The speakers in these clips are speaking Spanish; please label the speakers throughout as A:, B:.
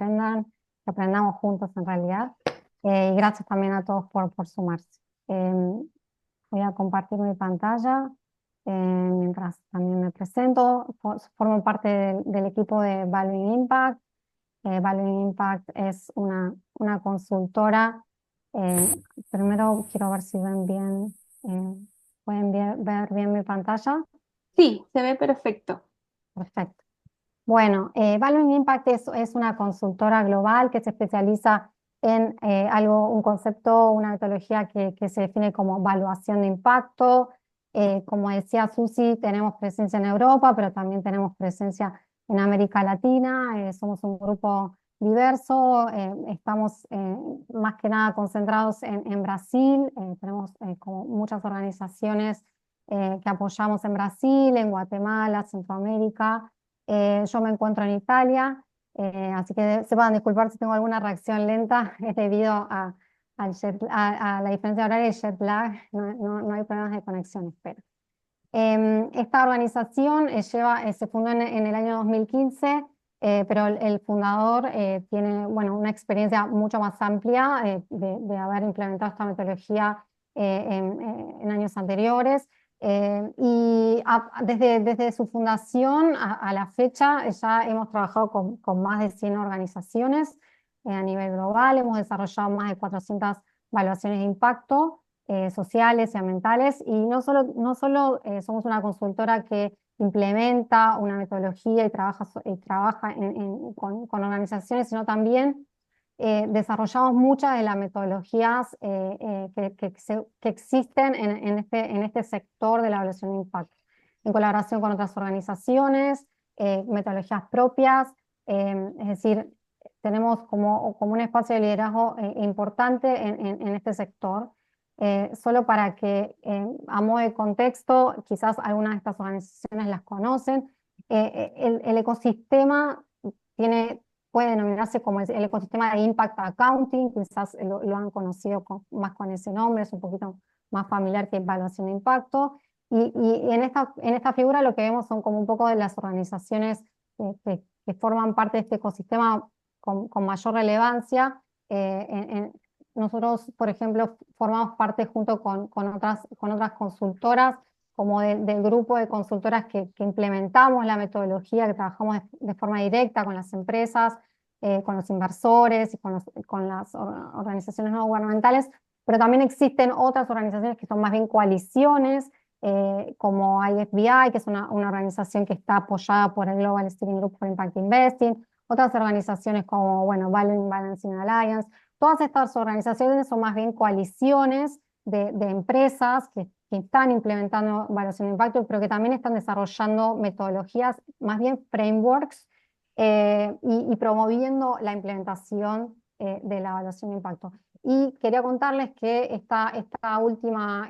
A: aprendan, que aprendamos juntos en realidad. Y gracias también a todos por sumarse. Voy a compartir mi pantalla mientras también me presento. Formo parte del equipo de Valuing Impact. Valuing Impact es una consultora. Eh, Primero quiero ver si ven bien, pueden ver bien mi pantalla.
B: Sí, se ve perfecto.
A: Perfecto. Bueno, Valuing Impact es una consultora global que se especializa en un concepto, una metodología que se define como evaluación de impacto. Como decía Susi, tenemos presencia en Europa, pero también tenemos presencia en América Latina. Somos un grupo diverso, estamos más que nada concentrados en Brasil. Tenemos como muchas organizaciones que apoyamos en Brasil, en Guatemala, Centroamérica. Yo me encuentro en Italia, así que sepan disculpar si tengo alguna reacción lenta, es debido a la diferencia horaria y jet lag, no hay problemas de conexión, espero. Esta organización se fundó en el año 2015, pero el fundador tiene bueno, una experiencia mucho más amplia de haber implementado esta metodología en años anteriores. Desde su fundación a la fecha ya hemos trabajado con más de 100 organizaciones a nivel global, hemos desarrollado más de 400 evaluaciones de impacto sociales y ambientales, y no solo somos una consultora que implementa una metodología y trabaja con organizaciones, sino también desarrollamos muchas de las metodologías que existen en este sector de la evaluación de impacto, en colaboración con otras organizaciones, metodologías propias, es decir, tenemos como un espacio de liderazgo importante en este sector. Solo para que, a modo de contexto, quizás algunas de estas organizaciones las conocen, el ecosistema puede denominarse como el ecosistema de Impact Accounting, quizás lo han conocido más con ese nombre, es un poquito más familiar que evaluación de impacto. Y en esta figura lo que vemos son como un poco de las organizaciones que forman parte de este ecosistema con mayor relevancia. Nosotros, por ejemplo, formamos parte junto con otras consultoras, como del grupo de consultoras que implementamos la metodología, que trabajamos de forma directa con las empresas, con los inversores y con las organizaciones no gubernamentales, pero también existen otras organizaciones que son más bien coaliciones, como IFBI, que es una organización que está apoyada por el Global Steering Group for Impact Investing, otras organizaciones como, bueno, Value Balancing Alliance. Todas estas organizaciones son más bien coaliciones de empresas que están implementando evaluación de impacto, pero que también están desarrollando metodologías, más bien frameworks, y promoviendo la implementación de la evaluación de impacto. Y quería contarles que esta última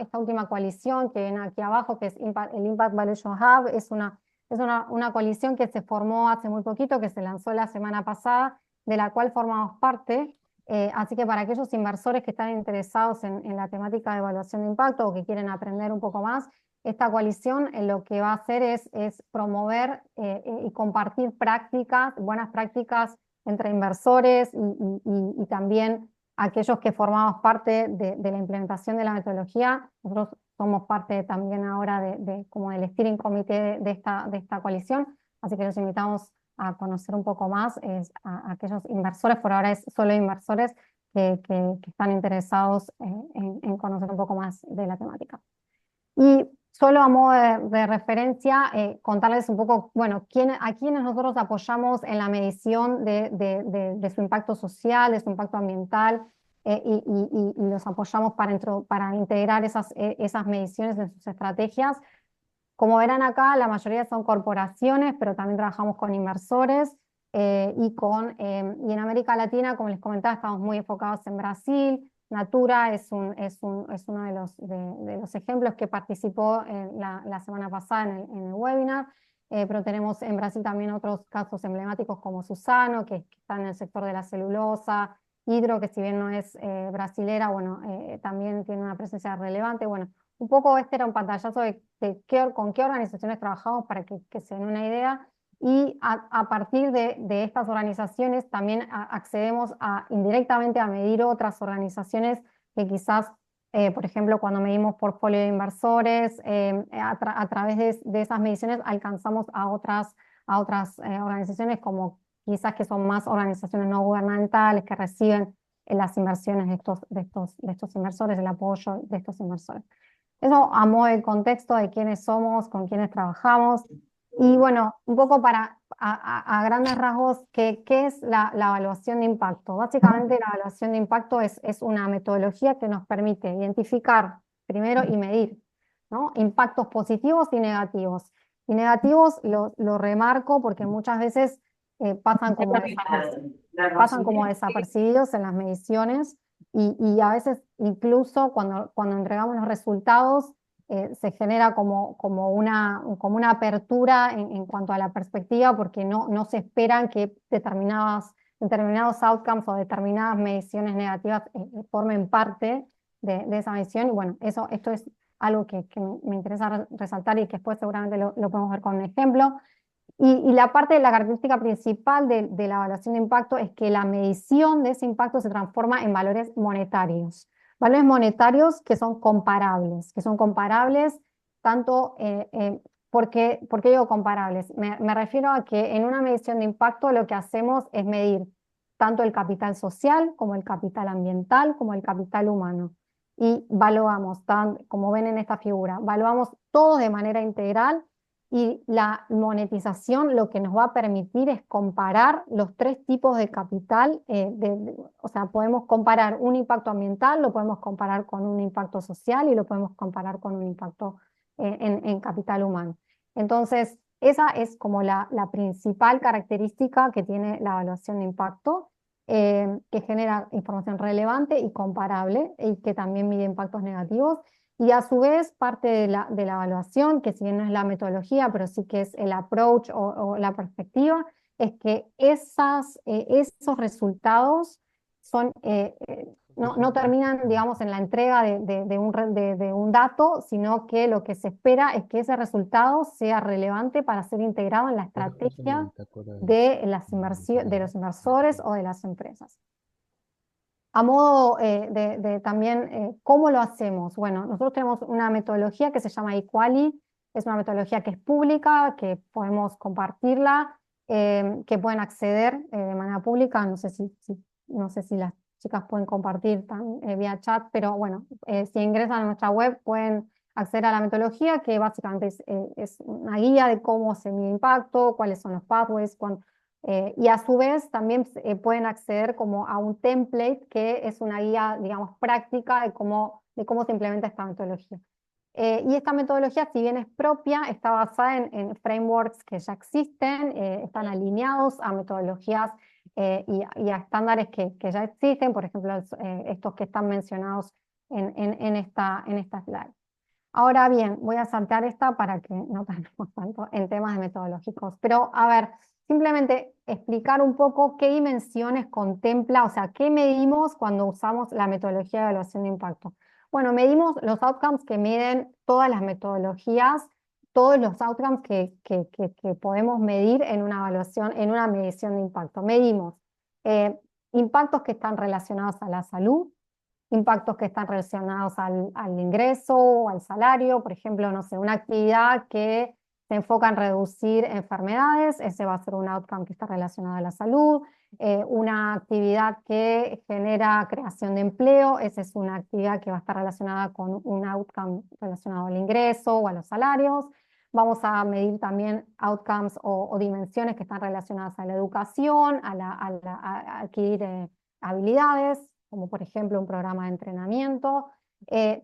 A: coalición que ven aquí abajo, que es el Impact Valuation Hub, es una coalición que se formó hace muy poquito, que se lanzó la semana pasada, de la cual formamos parte. Así que para aquellos inversores que están interesados en la temática de evaluación de impacto o que quieren aprender un poco más, esta coalición lo que va a hacer es promover y compartir buenas prácticas entre inversores y también aquellos que formamos parte de la implementación de la metodología. Nosotros somos parte también ahora como del steering committee de esta coalición, así que los invitamos a conocer un poco más a aquellos inversores, por ahora es solo inversores que están interesados en conocer un poco más de la temática. Y solo a modo de referencia, contarles un poco, bueno, a quienes nosotros apoyamos en la medición de su impacto social, de su impacto ambiental, y los apoyamos para integrar esas mediciones en sus estrategias. Como verán acá, la mayoría son corporaciones, pero también trabajamos con inversores, y en América Latina, como les comentaba, estamos muy enfocados en Brasil. Natura es uno de los ejemplos que participó la semana pasada en el webinar, pero tenemos en Brasil también otros casos emblemáticos como Suzano, que está en el sector de la celulosa, Hidro, que si bien no es brasilera, bueno, también tiene una presencia relevante. Bueno, un poco este era un pantallazo de con qué organizaciones trabajamos para que se den una idea. y a partir de estas organizaciones también accedemos indirectamente a medir otras organizaciones que quizás, por ejemplo, cuando medimos portfolio de inversores, a través de esas mediciones alcanzamos a otras organizaciones como quizás que son más organizaciones no gubernamentales que reciben las inversiones de estos inversores, el apoyo de estos inversores. Eso a modo de contexto de quiénes somos, con quiénes trabajamos. Y bueno, un poco a grandes rasgos, ¿qué es la evaluación de impacto? Básicamente la evaluación de impacto es una metodología que nos permite identificar primero y medir, ¿no? Impactos positivos y negativos. Y negativos lo remarco porque muchas veces pasan como desapercibidos en las mediciones y a veces incluso cuando entregamos los resultados se genera como una apertura en cuanto a la perspectiva porque no se esperan que determinados outcomes o determinadas mediciones negativas formen parte de esa medición. Y bueno, esto es algo que me interesa resaltar y que después seguramente lo podemos ver con un ejemplo. Y la característica principal de la evaluación de impacto es que la medición de ese impacto se transforma en valores monetarios. Valores monetarios que son comparables tanto, ¿por qué digo comparables? Me refiero a que en una medición de impacto lo que hacemos es medir tanto el capital social como el capital ambiental como el capital humano. Y valuamos, como ven en esta figura, valuamos todo de manera integral. Y la monetización lo que nos va a permitir es comparar los tres tipos de capital, o sea, podemos comparar un impacto ambiental, lo podemos comparar con un impacto social y lo podemos comparar con un impacto en capital humano. Entonces, esa es como la principal característica que tiene la evaluación de impacto, que genera información relevante y comparable y que también mide impactos negativos. Y a su vez, parte de la evaluación, que si bien no es la metodología, pero sí que es el approach o la perspectiva, es que esos resultados no terminan, digamos, en la entrega de un dato, sino que lo que se espera es que ese resultado sea relevante para ser integrado en la estrategia de los inversores o de las empresas. A modo también, ¿cómo lo hacemos? Bueno, nosotros tenemos una metodología que se llama Equali, es una metodología que es pública, que podemos compartirla, que pueden acceder de manera pública, no sé si las chicas pueden compartir vía chat, pero bueno, si ingresan a nuestra web pueden acceder a la metodología, que básicamente es una guía de cómo se mide impacto, cuáles son los pathways, y a su vez también pueden acceder como a un template que es una guía, digamos, práctica de cómo se implementa esta metodología. Y esta metodología, si bien es propia, está basada en frameworks que ya existen, están alineados a metodologías y a estándares que ya existen, por ejemplo, estos que están mencionados en esta slide. Ahora bien, voy a saltar esta para que no tardemos tanto en temas metodológicos. Pero, a ver, simplemente explicar un poco qué dimensiones contempla, o sea, qué medimos cuando usamos la metodología de evaluación de impacto. Bueno, medimos los outcomes que miden todas las metodologías, todos los outcomes que podemos medir en una evaluación, en una medición de impacto. Medimos impactos que están relacionados a la salud, impactos que están relacionados al ingreso o al salario, por ejemplo, no sé, una actividad que se enfoca en reducir enfermedades, ese va a ser un outcome que está relacionado a la salud, una actividad que genera creación de empleo, esa es una actividad que va a estar relacionada con un outcome relacionado al ingreso o a los salarios. Vamos a medir también outcomes o dimensiones que están relacionadas a la educación, a adquirir habilidades, como por ejemplo un programa de entrenamiento.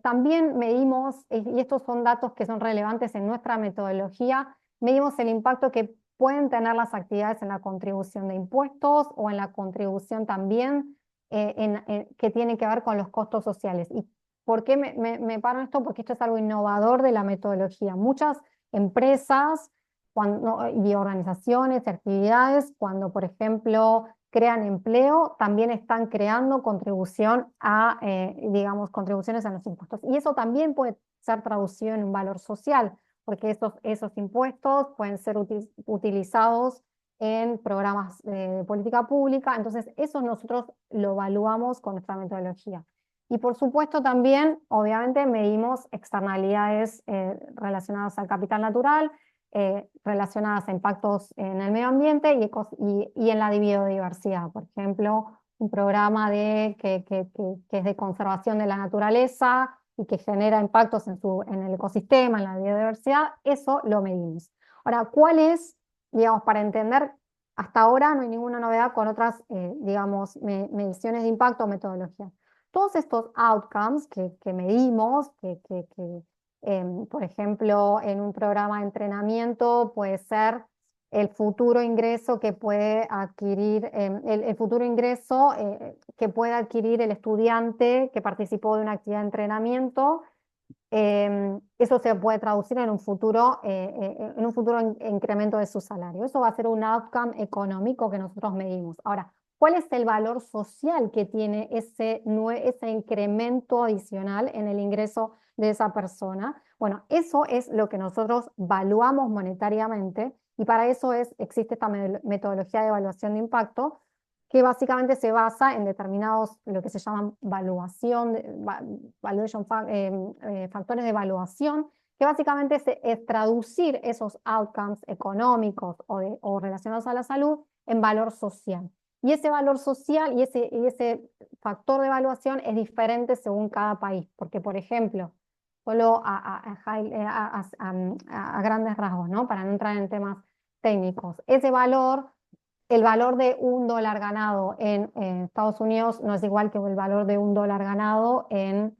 A: También medimos, y estos son datos que son relevantes en nuestra metodología, medimos el impacto que pueden tener las actividades en la contribución de impuestos o en la contribución también que tiene que ver con los costos sociales. ¿Y por qué me paro en esto? Porque esto es algo innovador de la metodología. Muchas empresas y organizaciones, actividades, cuando por ejemplo crean empleo, también están creando contribución digamos, contribuciones a los impuestos. Y eso también puede ser traducido en un valor social. porque esos impuestos pueden ser utilizados en programas de política pública, entonces eso nosotros lo evaluamos con nuestra metodología. Y por supuesto también, obviamente, medimos externalidades relacionadas al capital natural, relacionadas a impactos en el medio ambiente y en la biodiversidad. Por ejemplo, un programa que es de conservación de la naturaleza y que genera impactos en el ecosistema, en la biodiversidad, eso lo medimos. Ahora, ¿cuál es, digamos, para entender, hasta ahora no hay ninguna novedad con otras, digamos, mediciones de impacto o metodología? Todos estos outcomes que medimos, por ejemplo, en un programa de entrenamiento puede ser el futuro ingreso que puede adquirir, el futuro ingreso que puede adquirir el estudiante que participó de una actividad de entrenamiento. Eso se puede traducir en un futuro incremento de su salario. Eso va a ser un outcome económico que nosotros medimos. Ahora, ¿cuál es el valor social que tiene ese incremento adicional en el ingreso de esa persona? Bueno, eso es lo que nosotros valuamos monetariamente y para eso existe esta metodología de evaluación de impacto que básicamente se basa en determinados, lo que se llaman factores de evaluación, que básicamente es traducir esos outcomes económicos o relacionados a la salud en valor social. Y ese valor social y ese factor de evaluación es diferente según cada país, porque por ejemplo, solo a grandes rasgos, ¿no? Para no entrar en temas técnicos, el valor de $1 ganado en Estados Unidos no es igual que el valor de $1 ganado en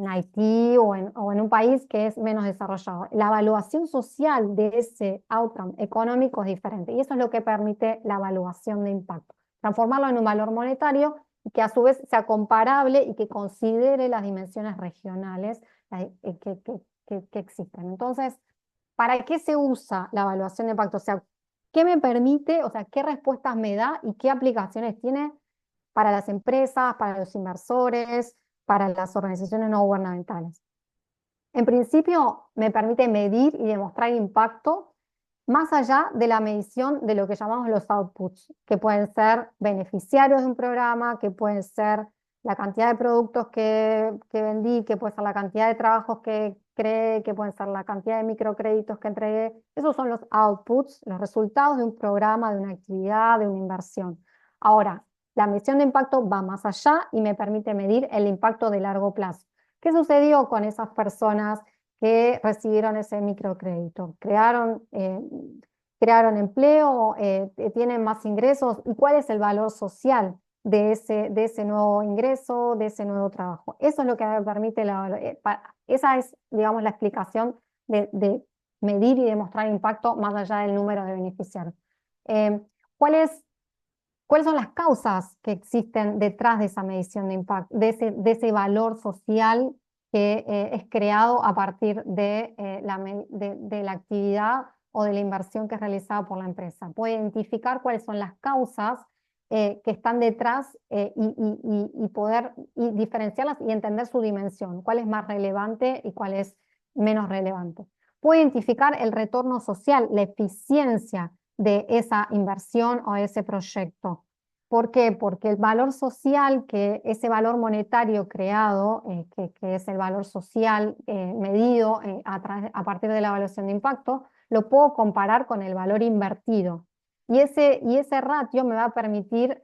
A: Haití o en un país que es menos desarrollado. La evaluación social de ese outcome económico es diferente y eso es lo que permite la evaluación de impacto. Transformarlo en un valor monetario y que a su vez sea comparable y que considere las dimensiones regionales que existen. Entonces, ¿para qué se usa la evaluación de impacto? O sea, ¿qué me permite, o sea, qué respuestas me da y qué aplicaciones tiene para las empresas, para los inversores, para las organizaciones no gubernamentales? En principio, me permite medir y demostrar impacto más allá de la medición de lo que llamamos los outputs, que pueden ser beneficiarios de un programa, que pueden ser la cantidad de productos que vendí, que puede ser la cantidad de trabajos que creé, que pueden ser la cantidad de microcréditos que entregué. Esos son los outputs, los resultados de un programa, de una actividad, de una inversión. Ahora, la medición de impacto va más allá y me permite medir el impacto de largo plazo. ¿Qué sucedió con esas personas que recibieron ese microcrédito? ¿Crearon empleo? ¿Tienen más ingresos? ¿Y cuál es el valor social de ese nuevo ingreso, de ese nuevo trabajo? Eso es lo que permite esa es, digamos, la explicación de medir y demostrar impacto más allá del número de beneficiarios. ¿Cuáles son las causas que existen detrás de esa medición de impacto, de ese valor social que es creado a partir de la actividad o de la inversión que es realizada por la empresa? Puede identificar cuáles son las causas que están detrás y poder diferenciarlas y entender su dimensión, cuál es más relevante y cuál es menos relevante. Puede identificar el retorno social, la eficiencia de esa inversión o ese proyecto. ¿Por qué? Porque el valor social, ese valor monetario creado, que es el valor social medido a partir de la evaluación de impacto, lo puedo comparar con el valor invertido. Y ese ratio me va a permitir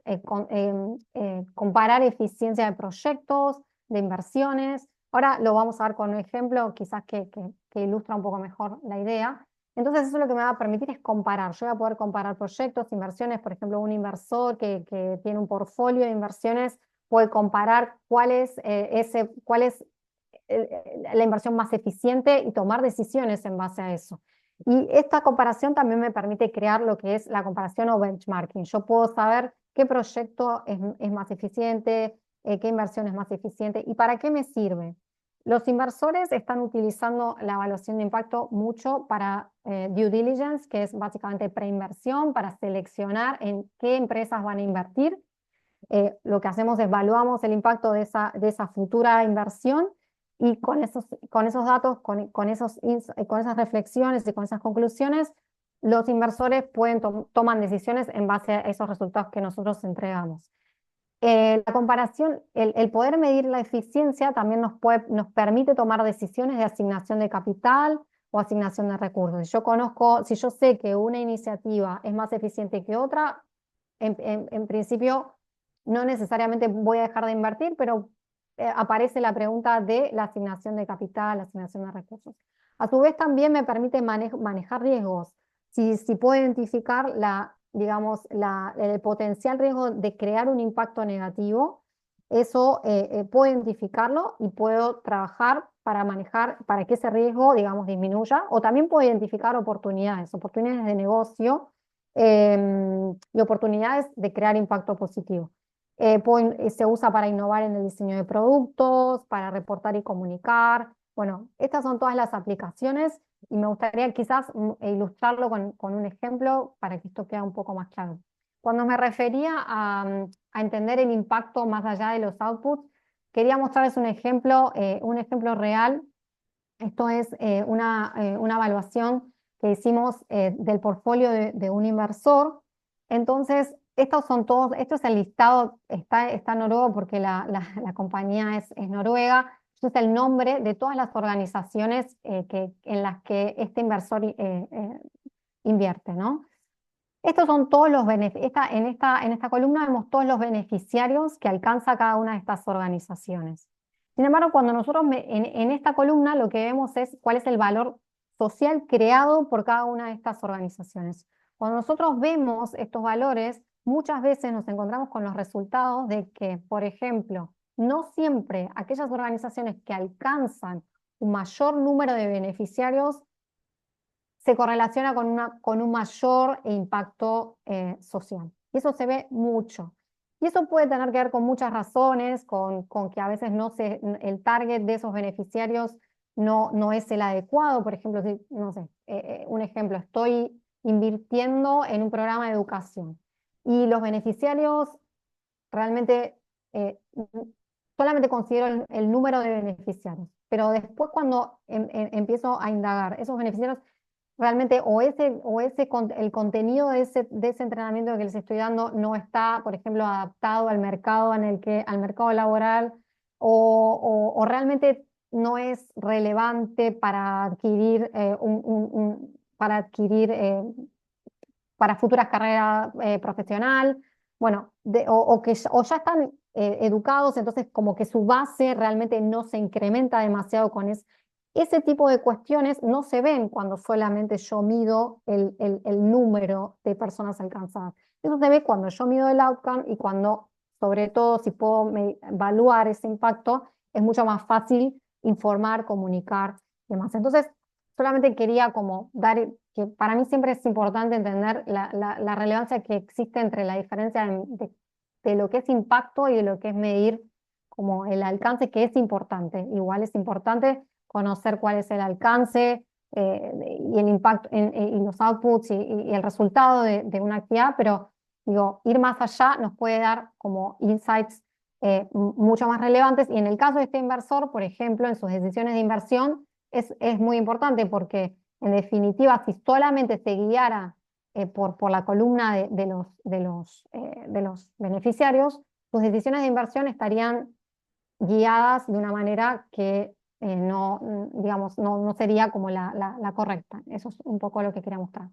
A: comparar eficiencia de proyectos, de inversiones. Ahora lo vamos a ver con un ejemplo, quizás que ilustra un poco mejor la idea. Entonces eso lo que me va a permitir es comparar. Yo voy a poder comparar proyectos, inversiones, por ejemplo, un inversor que tiene un portfolio de inversiones puede comparar cuál es la inversión más eficiente y tomar decisiones en base a eso. Y esta comparación también me permite crear lo que es la comparación o benchmarking. Yo puedo saber qué proyecto es más eficiente, qué inversión es más eficiente y para qué me sirve. Los inversores están utilizando la evaluación de impacto mucho para due diligence, que es básicamente preinversión, para seleccionar en qué empresas van a invertir. Lo que hacemos es evaluamos el impacto de esa futura inversión Y con esos datos, con esas reflexiones y con esas conclusiones, los inversores toman decisiones en base a esos resultados que nosotros entregamos. La comparación, el poder medir la eficiencia también nos permite tomar decisiones de asignación de capital o asignación de recursos. Si yo sé que una iniciativa es más eficiente que otra, en principio no necesariamente voy a dejar de invertir, pero aparece la pregunta de la asignación de capital, la asignación de recursos. A su vez también me permite manejar riesgos. Si puedo identificar digamos, el potencial riesgo de crear un impacto negativo, eso puedo identificarlo y puedo trabajar para manejar, para que ese riesgo, digamos, disminuya, o también puedo identificar oportunidades de negocio y oportunidades de crear impacto positivo. Se usa para innovar en el diseño de productos, para reportar y comunicar. Bueno, estas son todas las aplicaciones y me gustaría quizás ilustrarlo con un ejemplo para que esto quede un poco más claro. Cuando me refería a entender el impacto más allá de los outputs, quería mostrarles un ejemplo real. Esto es una evaluación que hicimos del portfolio de un inversor. Entonces, esto es el listado, está noruego porque la compañía es noruega. Esto es el nombre de todas las organizaciones en las que este inversor invierte, ¿no? Estos son todos los beneficios. En esta columna vemos todos los beneficiarios que alcanza cada una de estas organizaciones. Sin embargo, cuando nosotros en esta columna lo que vemos es cuál es el valor social creado por cada una de estas organizaciones. Cuando nosotros vemos estos valores, muchas veces nos encontramos con los resultados de que, por ejemplo, no siempre aquellas organizaciones que alcanzan un mayor número de beneficiarios se correlaciona con un mayor impacto social. Y eso se ve mucho. Y eso puede tener que ver con muchas razones, con que a veces el target de esos beneficiarios no es el adecuado. Por ejemplo, no sé, un ejemplo, estoy invirtiendo en un programa de educación y los beneficiarios realmente solamente considero el número de beneficiarios, pero después cuando empiezo a indagar esos beneficiarios, realmente el contenido de ese entrenamiento que les estoy dando no está, por ejemplo, adaptado al mercado al mercado laboral o realmente no es relevante para adquirir para futuras carreras profesional, bueno, o ya están educados, entonces como que su base realmente no se incrementa demasiado con eso. Ese tipo de cuestiones no se ven cuando solamente yo mido el número de personas alcanzadas. Eso se ve cuando yo mido el outcome y cuando, sobre todo, si puedo evaluar ese impacto, es mucho más fácil informar, comunicar y demás. Entonces, solamente quería como dar, que para mí siempre es importante entender la relevancia que existe entre la diferencia de lo que es impacto y de lo que es medir como el alcance, que es importante. Igual es importante conocer cuál es el alcance y el impacto y los outputs y el resultado de una actividad, pero digo, ir más allá nos puede dar como insights mucho más relevantes. Y en el caso de este inversor, por ejemplo, en sus decisiones de inversión, es muy importante porque, en definitiva, si solamente se guiara por la columna de los beneficiarios, sus decisiones de inversión estarían guiadas de una manera que digamos, no sería como la correcta. Eso es un poco lo que quería mostrar.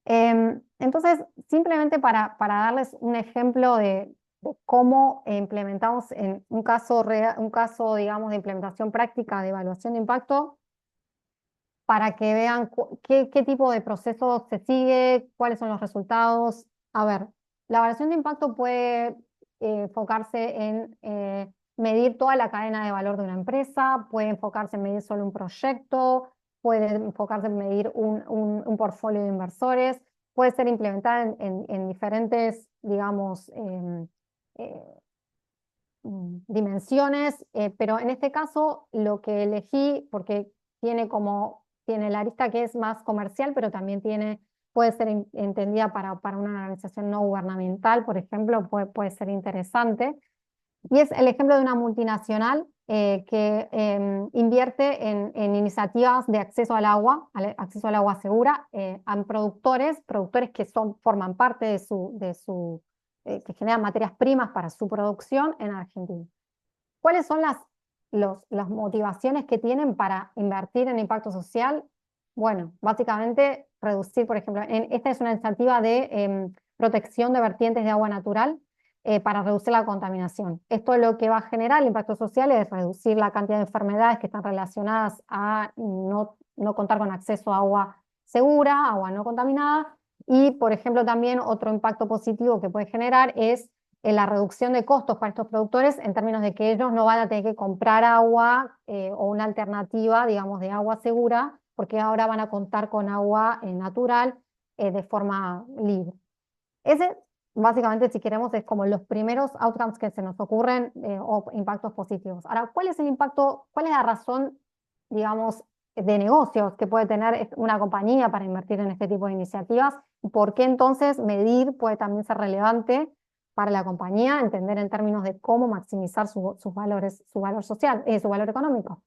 A: Entonces, simplemente para darles un ejemplo de cómo implementamos en un caso, digamos, de implementación práctica de evaluación de impacto, para que vean qué tipo de proceso se sigue, cuáles son los resultados. A ver, la evaluación de impacto puede enfocarse en medir toda la cadena de valor de una empresa, puede enfocarse en medir solo un proyecto, puede enfocarse en medir un portfolio de inversores, puede ser implementada en diferentes, digamos, eh, dimensiones, pero en este caso lo que elegí, porque tiene la arista que es más comercial, pero también puede ser entendida para una organización no gubernamental, por ejemplo, puede ser interesante. Y es el ejemplo de una multinacional que invierte en iniciativas de acceso acceso al agua segura, a productores que forman parte que generan materias primas para su producción en Argentina. ¿Cuáles son las motivaciones que tienen para invertir en impacto social? Bueno, básicamente reducir, por ejemplo, esta es una iniciativa de protección de vertientes de agua natural para reducir la contaminación. Esto lo que va a generar el impacto social es reducir la cantidad de enfermedades que están relacionadas a no contar con acceso a agua segura, agua no contaminada, y, por ejemplo, también otro impacto positivo que puede generar es en la reducción de costos para estos productores en términos de que ellos no van a tener que comprar agua o una alternativa, digamos, de agua segura, porque ahora van a contar con agua natural de forma libre. Ese, básicamente, si queremos, es como los primeros outcomes que se nos ocurren o impactos positivos. Ahora, ¿cuál es el impacto, cuál es la razón, digamos, de negocios que puede tener una compañía para invertir en este tipo de iniciativas? ¿Por qué entonces medir puede también ser relevante para la compañía, entender en términos de cómo maximizar sus valores, su valor social, su valor económico?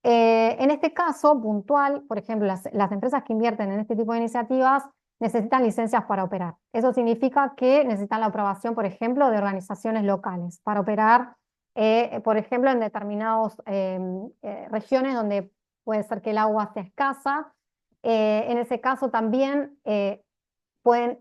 A: En este caso puntual, por ejemplo, las empresas que invierten en este tipo de iniciativas necesitan licencias para operar. Eso significa que necesitan la aprobación, por ejemplo, de organizaciones locales para operar, por ejemplo, en determinadas regiones donde puede ser que el agua sea escasa. En ese caso también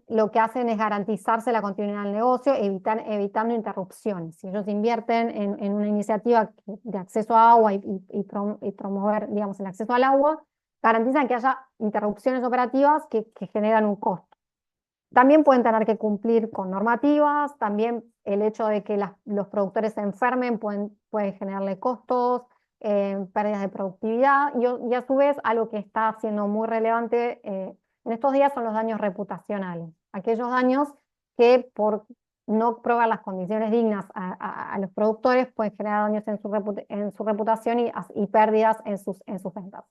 A: lo que hacen es garantizarse la continuidad del negocio, evitando interrupciones. Si ellos invierten en una iniciativa de acceso a agua y promover, digamos, el acceso al agua, garantizan que haya interrupciones operativas que generan un costo. También pueden tener que cumplir con normativas, también el hecho de que los productores se enfermen puede generarle costos, pérdidas de productividad, y a su vez algo que está siendo muy relevante en estos días son los daños reputacionales. Aquellos daños que por no probar las condiciones dignas a los productores pueden generar daños en su reputación y pérdidas en sus ventas.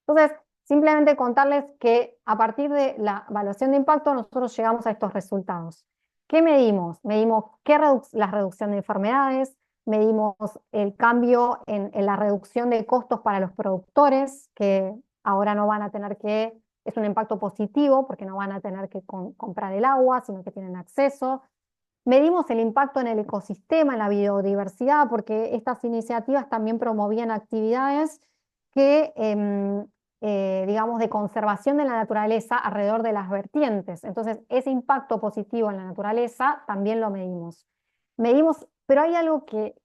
A: Entonces, simplemente contarles que a partir de la evaluación de impacto nosotros llegamos a estos resultados. ¿Qué medimos? Medimos la reducción de enfermedades, medimos el cambio en la reducción de costos para los productores, que ahora no van a tener es un impacto positivo porque no van a tener que comprar el agua, sino que tienen acceso. Medimos el impacto en el ecosistema, en la biodiversidad, porque estas iniciativas también promovían actividades que, digamos, de conservación de la naturaleza alrededor de las vertientes. Entonces, ese impacto positivo en la naturaleza también lo medimos. Pero hay algo que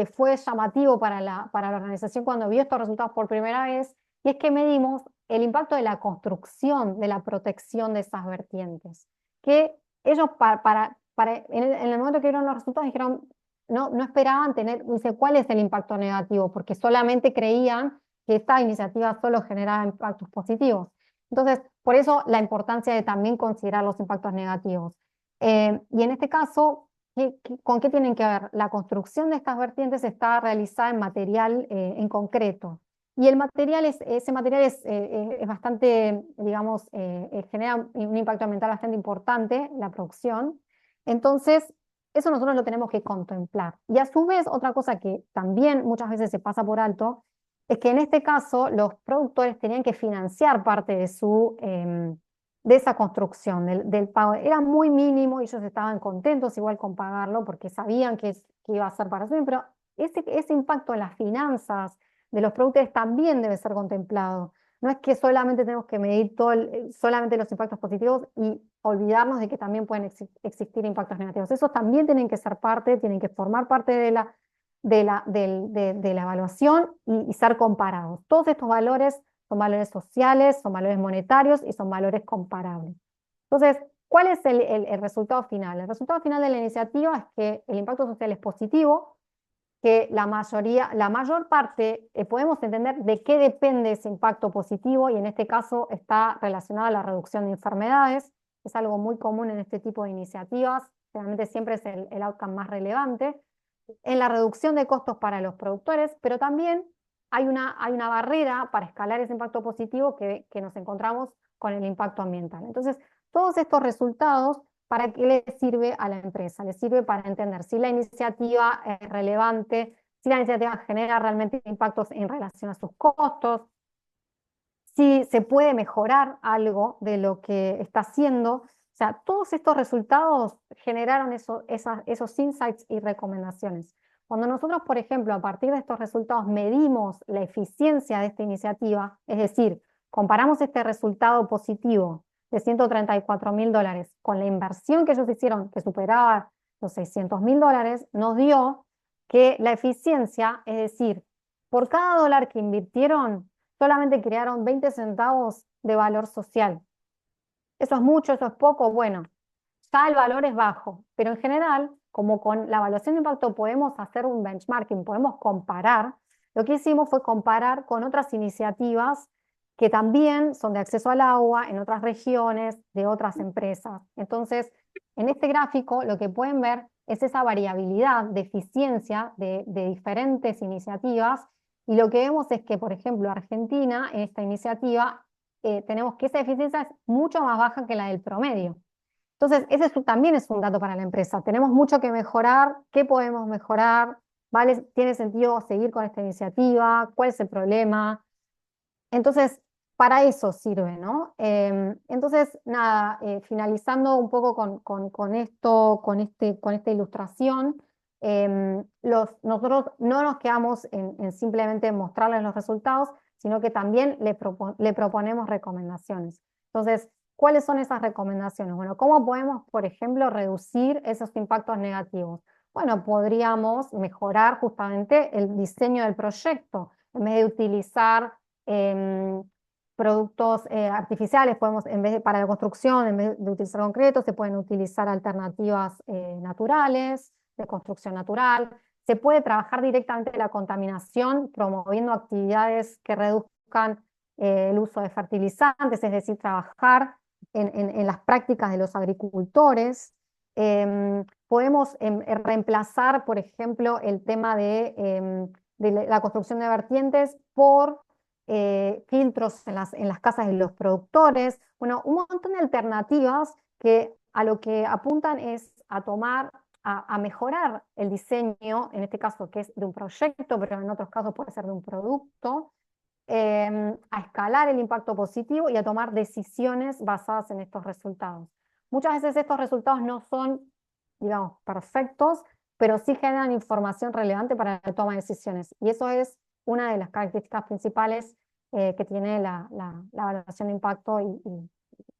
A: fue llamativo para la organización cuando vio estos resultados por primera vez, y es que medimos el impacto de la construcción, de la protección de esas vertientes. Que ellos en el momento que vieron los resultados dijeron, no esperaban dice, ¿cuál es el impacto negativo? Porque solamente creían que esta iniciativa solo generaba impactos positivos. Entonces, por eso la importancia de también considerar los impactos negativos. Y en este caso, ¿con qué tienen que ver? La construcción de estas vertientes está realizada en material en concreto. Y ese material es bastante, digamos, genera un impacto ambiental bastante importante, la producción. Entonces, eso nosotros lo tenemos que contemplar. Y a su vez, otra cosa que también muchas veces se pasa por alto, es que en este caso los productores tenían que financiar parte de esa construcción, del pago. Era muy mínimo y ellos estaban contentos igual con pagarlo porque sabían que iba a ser para su bien, pero ese impacto en las finanzas de los productores también debe ser contemplado. No es que solamente tenemos que medir solamente los impactos positivos y olvidarnos de que también pueden existir impactos negativos. Esos también tienen que ser parte, tienen que formar parte de la evaluación y ser comparados. Todos estos valores son valores sociales, son valores monetarios y son valores comparables. Entonces, ¿cuál es el resultado final? El resultado final de la iniciativa es que el impacto social es positivo, que la mayor parte, podemos entender de qué depende ese impacto positivo, y en este caso está relacionado a la reducción de enfermedades. Es algo muy común en este tipo de iniciativas, realmente siempre es el outcome más relevante, en la reducción de costos para los productores, pero también hay una barrera para escalar ese impacto positivo que nos encontramos con el impacto ambiental. Entonces, todos estos resultados, ¿para qué le sirve a la empresa? Le sirve para entender si la iniciativa es relevante si la iniciativa genera realmente impactos en relación a sus costos, si se puede mejorar algo de lo que está haciendo. O sea, todos estos resultados generaron esos insights y recomendaciones. Cuando nosotros, por ejemplo, a partir de estos resultados medimos la eficiencia de esta iniciativa, es decir, comparamos este resultado positivo de $134.000 con la inversión que ellos hicieron, que superaba los $600.000, nos dio que la eficiencia, es decir, por cada dólar que invirtieron, solamente crearon 20 centavos de valor social. Eso es mucho, eso es poco, bueno, ya el valor es bajo, pero en general, como con la evaluación de impacto podemos hacer un benchmarking, podemos comparar, lo que hicimos fue comparar con otras iniciativas que también son de acceso al agua en otras regiones, de otras empresas. Entonces, en este gráfico lo que pueden ver es esa variabilidad de eficiencia de diferentes iniciativas y lo que vemos es que, por ejemplo, Argentina, en esta iniciativa, tenemos que esa eficiencia es mucho más baja que la del promedio. Entonces, también es un dato para la empresa. Tenemos mucho que mejorar, ¿qué podemos mejorar? ¿Vale? ¿Tiene sentido seguir con esta iniciativa? ¿Cuál es el problema? Entonces, para eso sirve, ¿no? Entonces, nada, finalizando un poco con esto, con esta ilustración, nosotros no nos quedamos en simplemente mostrarles los resultados, sino que también le proponemos recomendaciones. Entonces, ¿cuáles son esas recomendaciones? Bueno, ¿cómo podemos, por ejemplo, reducir esos impactos negativos? Bueno, podríamos mejorar justamente el diseño del proyecto. En vez de utilizar productos artificiales, en vez para la construcción, en vez de utilizar concreto, se pueden utilizar alternativas naturales, de construcción natural. Se puede trabajar directamente la contaminación, promoviendo actividades que reduzcan el uso de fertilizantes, es decir, trabajar en las prácticas de los agricultores. Podemos reemplazar, por ejemplo, el tema de la construcción de vertientes por filtros en las casas de los productores. Bueno, un montón de alternativas que a lo que apuntan es a tomar, a mejorar el diseño, en este caso que es de un proyecto, pero en otros casos puede ser de un producto, a escalar el impacto positivo y a tomar decisiones basadas en estos resultados. Muchas veces estos resultados no son, digamos, perfectos, pero sí generan información relevante para la toma de decisiones. Y eso es una de las características principales que tiene la evaluación de impacto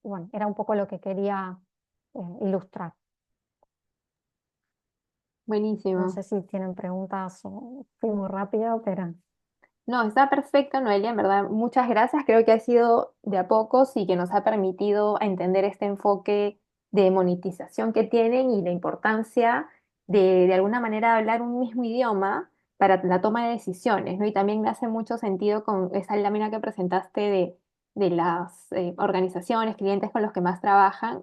A: bueno, era un poco lo que quería ilustrar. No
B: Buenísimo.
A: sé si tienen preguntas o fui muy rápido, pero...
B: No, está perfecto, Noelia, en verdad, muchas gracias. Creo que ha sido de a pocos y que nos ha permitido entender este enfoque de monetización que tienen y la importancia de alguna manera hablar un mismo idioma para la toma de decisiones, ¿no? Y también me hace mucho sentido con esa lámina que presentaste de las organizaciones, clientes con los que más trabajan,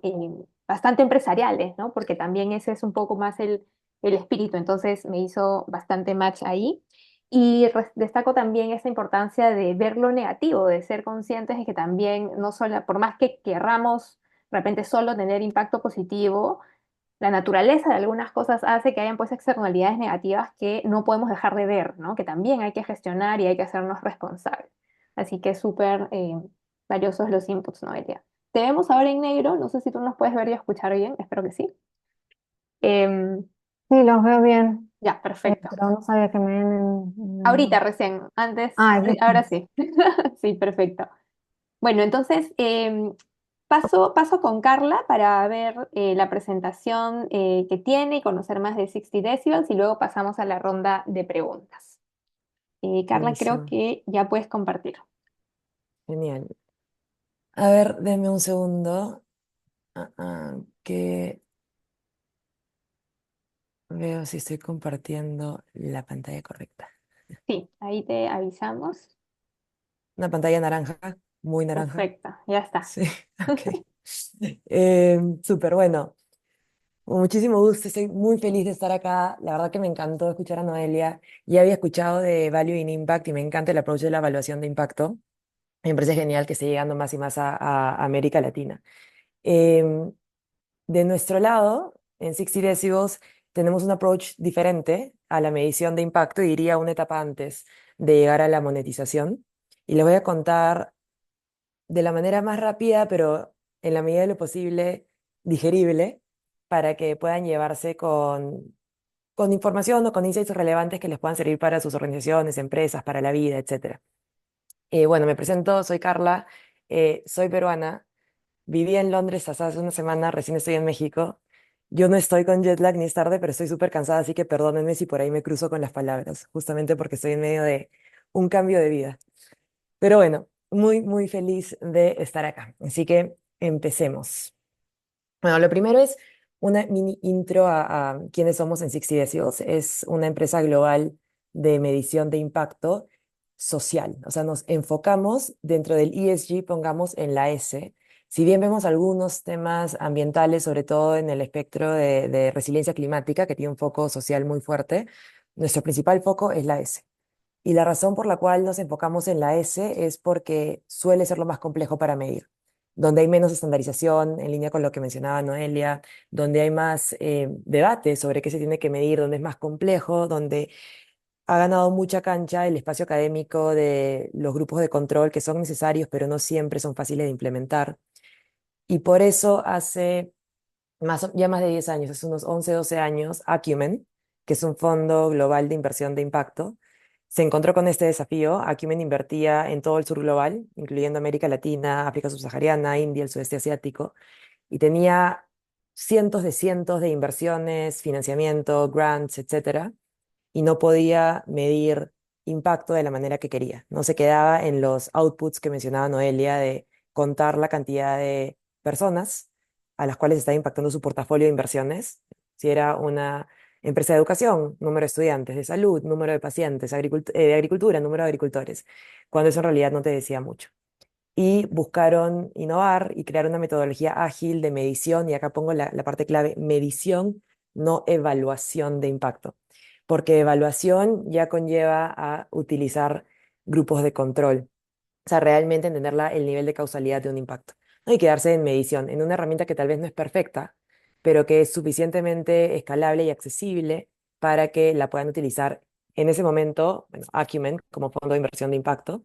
B: bastante empresariales, ¿no? Porque también ese es un poco más el espíritu, entonces me hizo bastante match ahí. Y destaco también esa importancia de ver lo negativo, de ser conscientes de que también, no solo, por más que querramos de repente solo tener impacto positivo, la naturaleza de algunas cosas hace que hayan pues externalidades negativas que no podemos dejar de ver, ¿no? Que también hay que gestionar y hay que hacernos responsables. Así que súper valiosos los inputs, Noelia. Te vemos ahora en negro, no sé si tú nos puedes ver y escuchar bien, espero que sí. Em,
A: Sí, los veo bien,
B: ya, perfecto.
A: pero no sabía que me ven
B: Ahorita recién, antes,
A: Ah, aquí
B: ahora
A: está.
B: sí. Sí, perfecto. Bueno, entonces paso con Carla para ver la presentación que tiene y conocer más de 60 Decibels y luego pasamos a la ronda de preguntas. Carla, creo
C: Buenísimo,
B: que ya puedes compartir.
C: genial. A ver, denme un segundo, que veo si estoy compartiendo la pantalla correcta.
B: Sí, ahí te avisamos.
C: Una pantalla naranja, muy naranja.
B: Perfecto, ya está.
C: Sí, ok. Súper bueno. Con muchísimo gusto, estoy muy feliz de estar acá. La verdad que me encantó escuchar a Noelia. Ya había escuchado de Value in Impact y me encanta el approach de la evaluación de impacto. Me parece genial que esté llegando más y más a América Latina. De nuestro lado, en 60 Decibels, tenemos un approach diferente a la medición de impacto y iría una etapa antes de llegar a la monetización. Y les voy a contar de la manera más rápida, pero en la medida de lo posible digerible, para que puedan llevarse con información o con insights relevantes que les puedan servir para sus organizaciones, empresas, para la vida, etcétera. Bueno, me presento, soy Carla, soy peruana, viví en Londres hasta hace una semana, recién estoy en México. Yo no estoy con jet lag ni es tarde, pero estoy súper cansada, así que perdónenme si por ahí me cruzo con las palabras, justamente porque estoy en medio de un cambio de vida. Pero bueno, muy, muy feliz de estar acá. Así que empecemos. Bueno, lo primero es una mini intro a quiénes somos en 60 Decibels. Es una empresa global de medición de impacto social. O sea, nos enfocamos dentro del ESG, pongamos en la S. Si bien vemos algunos temas ambientales, sobre todo en el espectro de resiliencia climática, que tiene un foco social muy fuerte, nuestro principal foco es la S. Y la razón por la cual nos enfocamos en la S es porque suele ser lo más complejo para medir, donde hay menos estandarización, en línea con lo que mencionaba Noelia, donde hay más debate sobre qué se tiene que medir, donde es más complejo, donde ha ganado mucha cancha el espacio académico de los grupos de control que son necesarios, pero no siempre son fáciles de implementar. Y por eso hace ya más de 10 años, hace unos 11 12 años, Acumen, que es un fondo global de inversión de impacto, se encontró con este desafío. Acumen invertía en todo el sur global, incluyendo América Latina, África subsahariana, India, el sudeste asiático, y tenía cientos de inversiones, financiamiento, grants, etcétera, y no podía medir impacto de la manera que quería. No se quedaba en los outputs que mencionaba Noelia de contar la cantidad de personas a las cuales está impactando su portafolio de inversiones. Si era una empresa de educación, número de estudiantes, de salud, número de pacientes, de agricultura, número de agricultores, cuando eso en realidad no te decía mucho. Y buscaron innovar y crear una metodología ágil de medición, y acá pongo la parte clave, medición, no evaluación de impacto, porque evaluación ya conlleva a utilizar grupos de control, o sea, realmente entender el nivel de causalidad de un impacto. No hay que quedarse en medición, en una herramienta que tal vez no es perfecta, pero que es suficientemente escalable y accesible para que la puedan utilizar en ese momento, bueno, Acumen como fondo de inversión de impacto,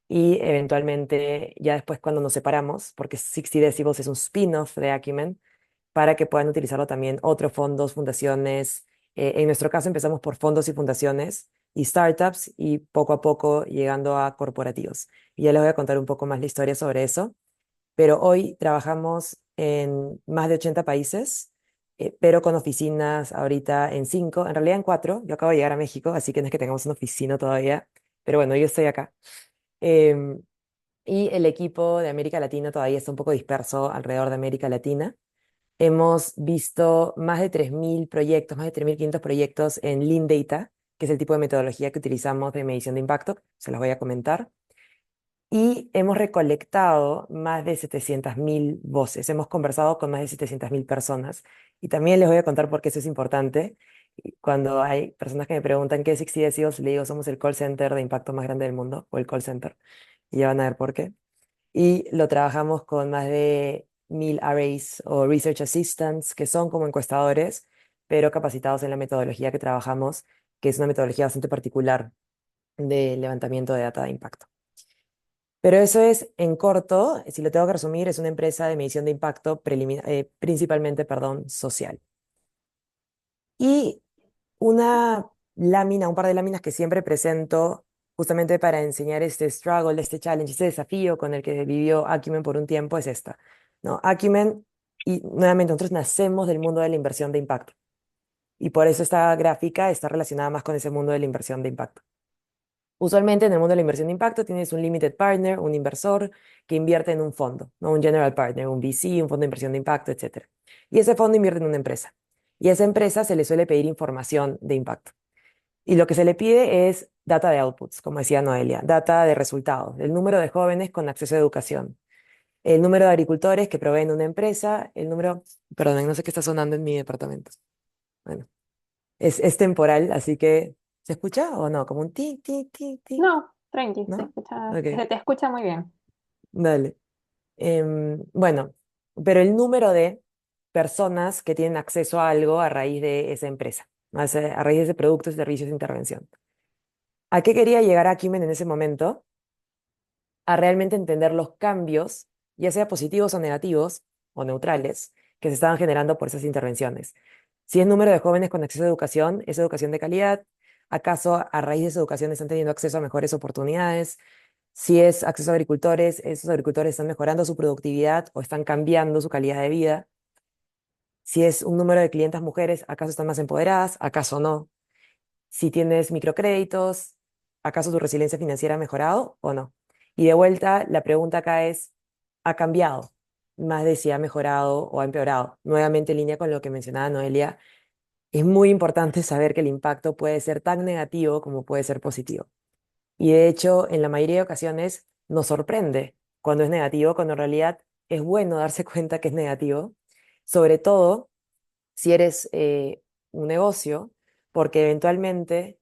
C: y eventualmente ya después cuando nos separamos, porque 60 Decibels es un spin-off de Acumen, para que puedan utilizarlo también otros fondos, fundaciones. En nuestro caso empezamos por fondos y fundaciones y startups y poco a poco llegando a corporativos. Y ya les voy a contar un poco más la historia sobre eso, pero hoy trabajamos en más de 80 países, pero con oficinas ahorita en 5, en realidad en 4. Yo acabo de llegar a México, así que no es que tengamos una oficina todavía, pero bueno, yo estoy acá. Em, y el equipo de América Latina todavía está un poco disperso alrededor de América Latina. Hemos visto más de 3.000 proyectos, más de 3.500 proyectos en Lean Data, que es el tipo de metodología que utilizamos de medición de impacto, se los voy a comentar. Y hemos recolectado más de 700.000 voces, hemos conversado con más de 700.000 personas. Y también les voy a contar por qué eso es importante. Y cuando hay personas que me preguntan qué es 60 Decibels, le digo, somos el call center de impacto más grande del mundo, o el call center, y ya van a ver por qué. Y lo trabajamos con más de 1.000 RAs o Research Assistants, que son como encuestadores, pero capacitados en la metodología que trabajamos, que es una metodología bastante particular de levantamiento de data de impacto. Pero eso es en corto, si lo tengo que resumir, es una empresa de medición de impacto principalmente, perdón, social. Y una lámina, un par de láminas que siempre presento justamente para enseñar este struggle, este challenge, este desafío con el que vivió Acumen por un tiempo es esta, ¿no? Acumen, y nuevamente nosotros nacemos del mundo de la inversión de impacto, y por eso esta gráfica está relacionada más con ese mundo de la inversión de impacto. Usualmente en el mundo de la inversión de impacto tienes un limited partner, un inversor que invierte en un fondo, ¿no? Un general partner, un VC, un fondo de inversión de impacto, etcétera. Y ese fondo invierte en una empresa. Y a esa empresa se le suele pedir información de impacto. Y lo que se le pide es data de outputs, como decía Noelia, data de resultados, el número de jóvenes con acceso a educación, el número de agricultores que proveen una empresa, el número, perdón, no sé qué está sonando en mi departamento. Bueno, es temporal, así que, ¿se escucha o no? Como un ti, ti, ti, ti,
B: No, tranqui,
C: ¿no?
B: se
C: Ok,
B: te escucha muy bien.
C: dale. Bueno, pero el número de personas que tienen acceso a algo a raíz de esa empresa. a raíz de ese producto, ese servicio, esa intervención. ¿A qué quería llegar Acumen en ese momento? A realmente entender los cambios, ya sea positivos o negativos, o neutrales, que se estaban generando por esas intervenciones. Si es número de jóvenes con acceso a educación, ¿es educación de calidad? ¿Acaso a raíz de esa educación están teniendo acceso a mejores oportunidades? Si es acceso a agricultores, ¿esos agricultores están mejorando su productividad o están cambiando su calidad de vida? Si es un número de clientas mujeres, ¿acaso están más empoderadas? ¿Acaso no? Si tienes microcréditos, ¿acaso tu resiliencia financiera ha mejorado o no? Y de vuelta, la pregunta acá es, ¿ha cambiado? Más de si ha mejorado o ha empeorado. Nuevamente en línea con lo que mencionaba Noelia, es muy importante saber que el impacto puede ser tan negativo como puede ser positivo. Y de hecho, en la mayoría de ocasiones nos sorprende cuando es negativo, cuando en realidad es bueno darse cuenta que es negativo, sobre todo si eres un negocio, porque eventualmente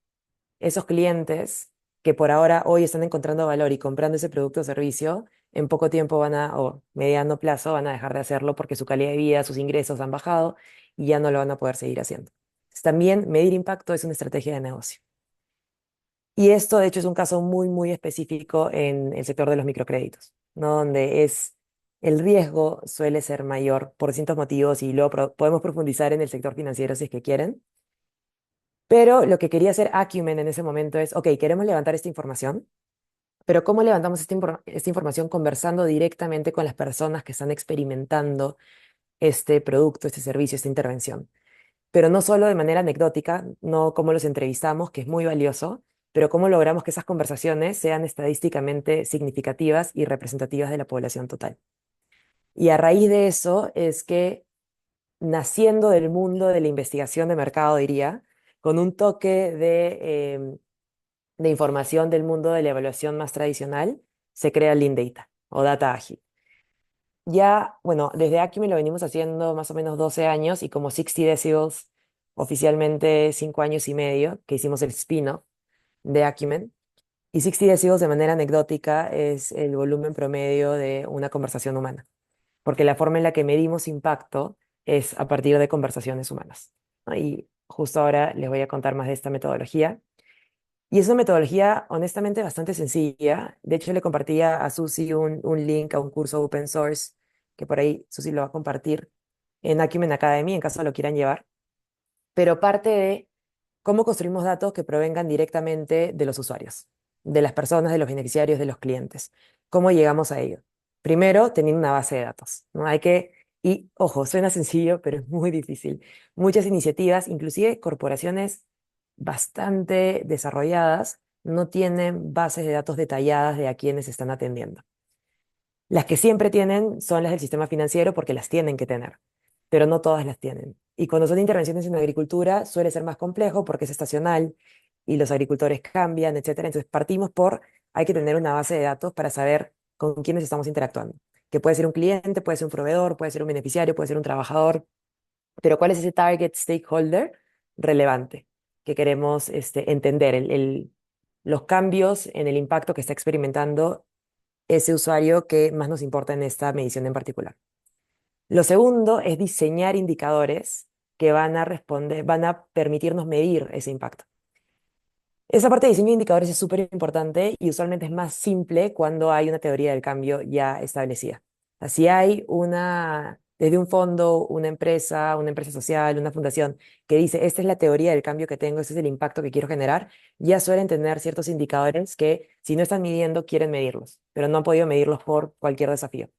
C: esos clientes que por ahora hoy están encontrando valor y comprando ese producto o servicio, en poco tiempo o mediano plazo, van a dejar de hacerlo porque su calidad de vida, sus ingresos han bajado y ya no lo van a poder seguir haciendo. Entonces, también medir impacto es una estrategia de negocio. Y esto, de hecho, es un caso muy, muy específico en el sector de los microcréditos, ¿no? Donde el riesgo suele ser mayor por distintos motivos y luego podemos profundizar en el sector financiero si es que quieren. Pero lo que quería hacer Acumen en ese momento es, ok, queremos levantar esta información, pero ¿cómo levantamos esta información? Conversando directamente con las personas que están experimentando este producto, este servicio, esta intervención. Pero no solo de manera anecdótica, no cómo los entrevistamos, que es muy valioso, pero cómo logramos que esas conversaciones sean estadísticamente significativas y representativas de la población total. Y a raíz de eso es que, naciendo del mundo de la investigación de mercado, diría, con un toque de información del mundo de la evaluación más tradicional, se crea Lean Data o Data Ágil. Ya, bueno, desde Acumen lo venimos haciendo más o menos 12 años y como 60 Decibels oficialmente 5 años y medio, que hicimos el spin-off de Acumen. Y 60 Decibels de manera anecdótica es el volumen promedio de una conversación humana, porque la forma en la que medimos impacto es a partir de conversaciones humanas, ¿no? Y justo ahora les voy a contar más de esta metodología. Y es una metodología honestamente bastante sencilla. De hecho, le compartía a Susi un link a un curso open source, que por ahí Susi lo va a compartir en Acumen Academy, en caso lo quieran llevar. Pero parte de cómo construimos datos que provengan directamente de los usuarios, de las personas, de los beneficiarios, de los clientes. ¿Cómo llegamos a ello? Primero, teniendo una base de datos, ¿no? Y ojo, suena sencillo, pero es muy difícil. Muchas iniciativas, inclusive corporaciones bastante desarrolladas, no tienen bases de datos detalladas de a quienes están atendiendo. Las que siempre tienen son las del sistema financiero porque las tienen que tener, pero no todas las tienen. Y cuando son intervenciones en agricultura suele ser más complejo porque es estacional y los agricultores cambian, etcétera. Entonces partimos hay que tener una base de datos para saber con quiénes estamos interactuando, que puede ser un cliente, puede ser un proveedor, puede ser un beneficiario, puede ser un trabajador, pero ¿cuál es ese target stakeholder relevante que queremos entender? Los cambios en el impacto que está experimentando ese usuario que más nos importa en esta medición en particular. Lo segundo es diseñar indicadores que van a permitirnos medir ese impacto. Esa parte de diseño de indicadores es súper importante y usualmente es más simple cuando hay una teoría del cambio ya establecida. Así hay desde un fondo, una empresa social, una fundación que dice, esta es la teoría del cambio que tengo, este es el impacto que quiero generar, ya suelen tener ciertos indicadores que si no están midiendo, quieren medirlos, pero no han podido medirlos por cualquier desafío.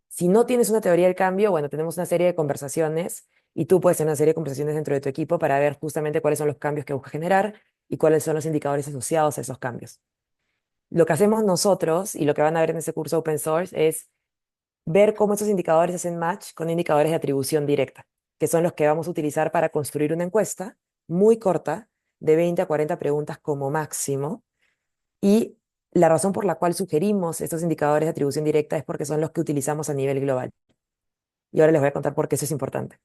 C: Si no tienes una teoría del cambio, bueno, tenemos una serie de conversaciones y tú puedes tener una serie de conversaciones dentro de tu equipo para ver justamente cuáles son los cambios que buscas generar y cuáles son los indicadores asociados a esos cambios. Lo que hacemos nosotros y lo que van a ver en ese curso open source es ver cómo esos indicadores hacen match con indicadores de atribución directa, que son los que vamos a utilizar para construir una encuesta muy corta, de 20 a 40 preguntas como máximo, y la razón por la cual sugerimos estos indicadores de atribución directa es porque son los que utilizamos a nivel global. Y ahora les voy a contar por qué eso es importante.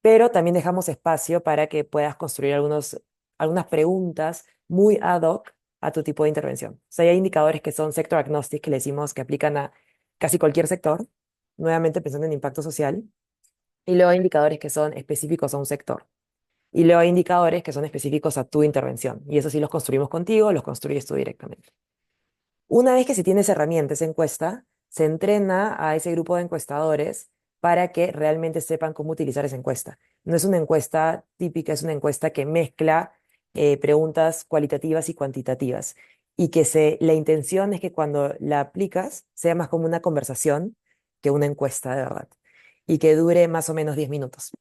C: Pero también dejamos espacio para que puedas construir algunas preguntas muy ad hoc a tu tipo de intervención. O sea, hay indicadores que son sector agnostic, que le decimos que aplican a casi cualquier sector, nuevamente pensando en impacto social, y luego hay indicadores que son específicos a un sector. Y luego hay indicadores que son específicos a tu intervención. Y eso sí los construimos contigo, los construyes tú directamente. Una vez que se tiene esa herramienta, esa encuesta, se entrena a ese grupo de encuestadores para que realmente sepan cómo utilizar esa encuesta. No es una encuesta típica, es una encuesta que mezcla preguntas cualitativas y cuantitativas. Y la intención es que cuando la aplicas sea más como una conversación que una encuesta de verdad. Y que dure más o menos 10 minutos.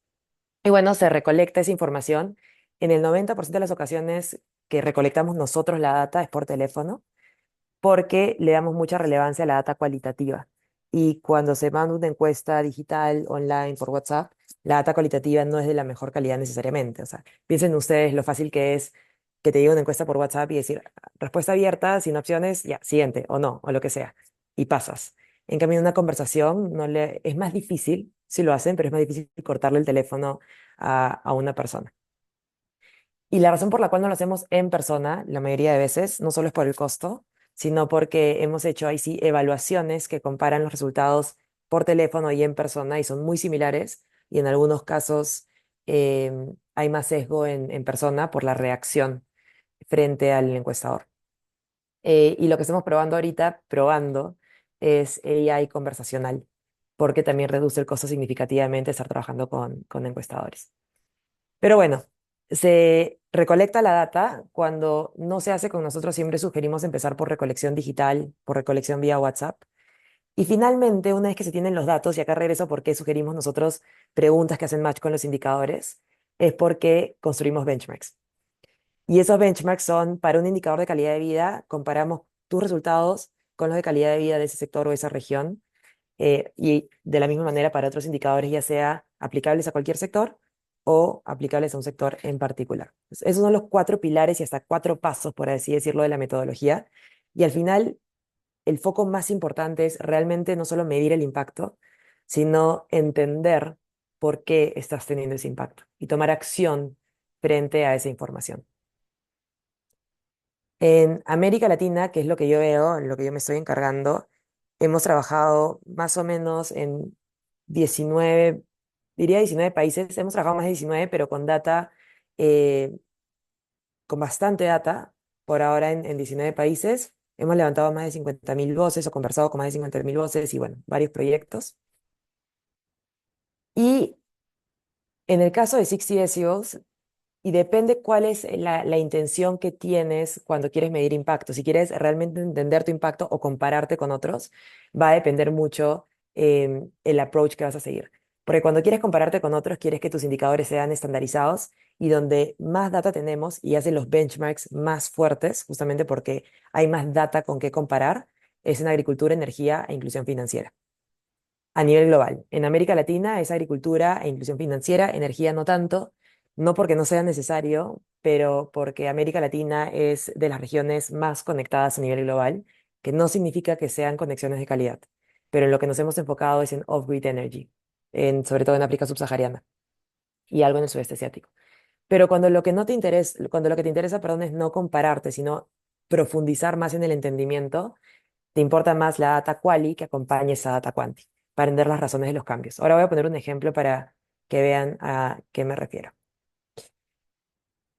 C: Y bueno, se recolecta esa información. En el 90% de las ocasiones que recolectamos nosotros la data es por teléfono porque le damos mucha relevancia a la data cualitativa. Y cuando se manda una encuesta digital, online, por WhatsApp, la data cualitativa no es de la mejor calidad necesariamente. O sea, piensen ustedes lo fácil que es que te llegue una encuesta por WhatsApp y decir, respuesta abierta, sin opciones, ya, siguiente, o no, o lo que sea, y pasas. En cambio, en una conversación es más difícil, si lo hacen, pero es más difícil cortarle el teléfono a una persona. Y la razón por la cual no lo hacemos en persona, la mayoría de veces, no solo es por el costo, sino porque hemos hecho ahí sí evaluaciones que comparan los resultados por teléfono y en persona y son muy similares y en algunos casos hay más sesgo en persona por la reacción frente al encuestador. Y lo que estamos probando, es AI conversacional, porque también reduce el costo significativamente estar trabajando con encuestadores. Pero bueno, se recolecta la data. Cuando no se hace con nosotros, siempre sugerimos empezar por recolección digital, por recolección vía WhatsApp. Y finalmente, una vez que se tienen los datos, y acá regreso por qué sugerimos nosotros preguntas que hacen match con los indicadores, es porque construimos benchmarks. Y esos benchmarks son para un indicador de calidad de vida, comparamos tus resultados con los de calidad de vida de ese sector o esa región y de la misma manera para otros indicadores, ya sea aplicables a cualquier sector o aplicables a un sector en particular. Esos son los 4 pilares y hasta 4 pasos, por así decirlo, de la metodología. Y al final, el foco más importante es realmente no solo medir el impacto, sino entender por qué estás teniendo ese impacto y tomar acción frente a esa información. En América Latina, que es lo que yo veo, en lo que yo me estoy encargando, hemos trabajado más o menos en 19, diría 19 países. Hemos trabajado más de 19, pero con data, eh, con bastante data, por ahora en 19 países. Hemos levantado más de 50.000 voces o conversado con más de 50.000 voces y bueno, varios proyectos. Y en el caso de 60 Decibels, y depende cuál es la intención que tienes cuando quieres medir impacto. Si quieres realmente entender tu impacto o compararte con otros, va a depender mucho el approach que vas a seguir. Porque cuando quieres compararte con otros, quieres que tus indicadores sean estandarizados y donde más data tenemos y hacen los benchmarks más fuertes, justamente porque hay más data con qué comparar, es en agricultura, energía e inclusión financiera a nivel global. En América Latina es agricultura e inclusión financiera, energía no tanto, no porque no sea necesario, pero porque América Latina es de las regiones más conectadas a nivel global, que no significa que sean conexiones de calidad, pero en lo que nos hemos enfocado es en off-grid energy, sobre todo en África subsahariana y algo en el sudeste asiático. Pero cuando lo que te interesa, perdón, es no compararte, sino profundizar más en el entendimiento, te importa más la data quali que acompañe esa data quanti, para entender las razones de los cambios. Ahora voy a poner un ejemplo para que vean a qué me refiero.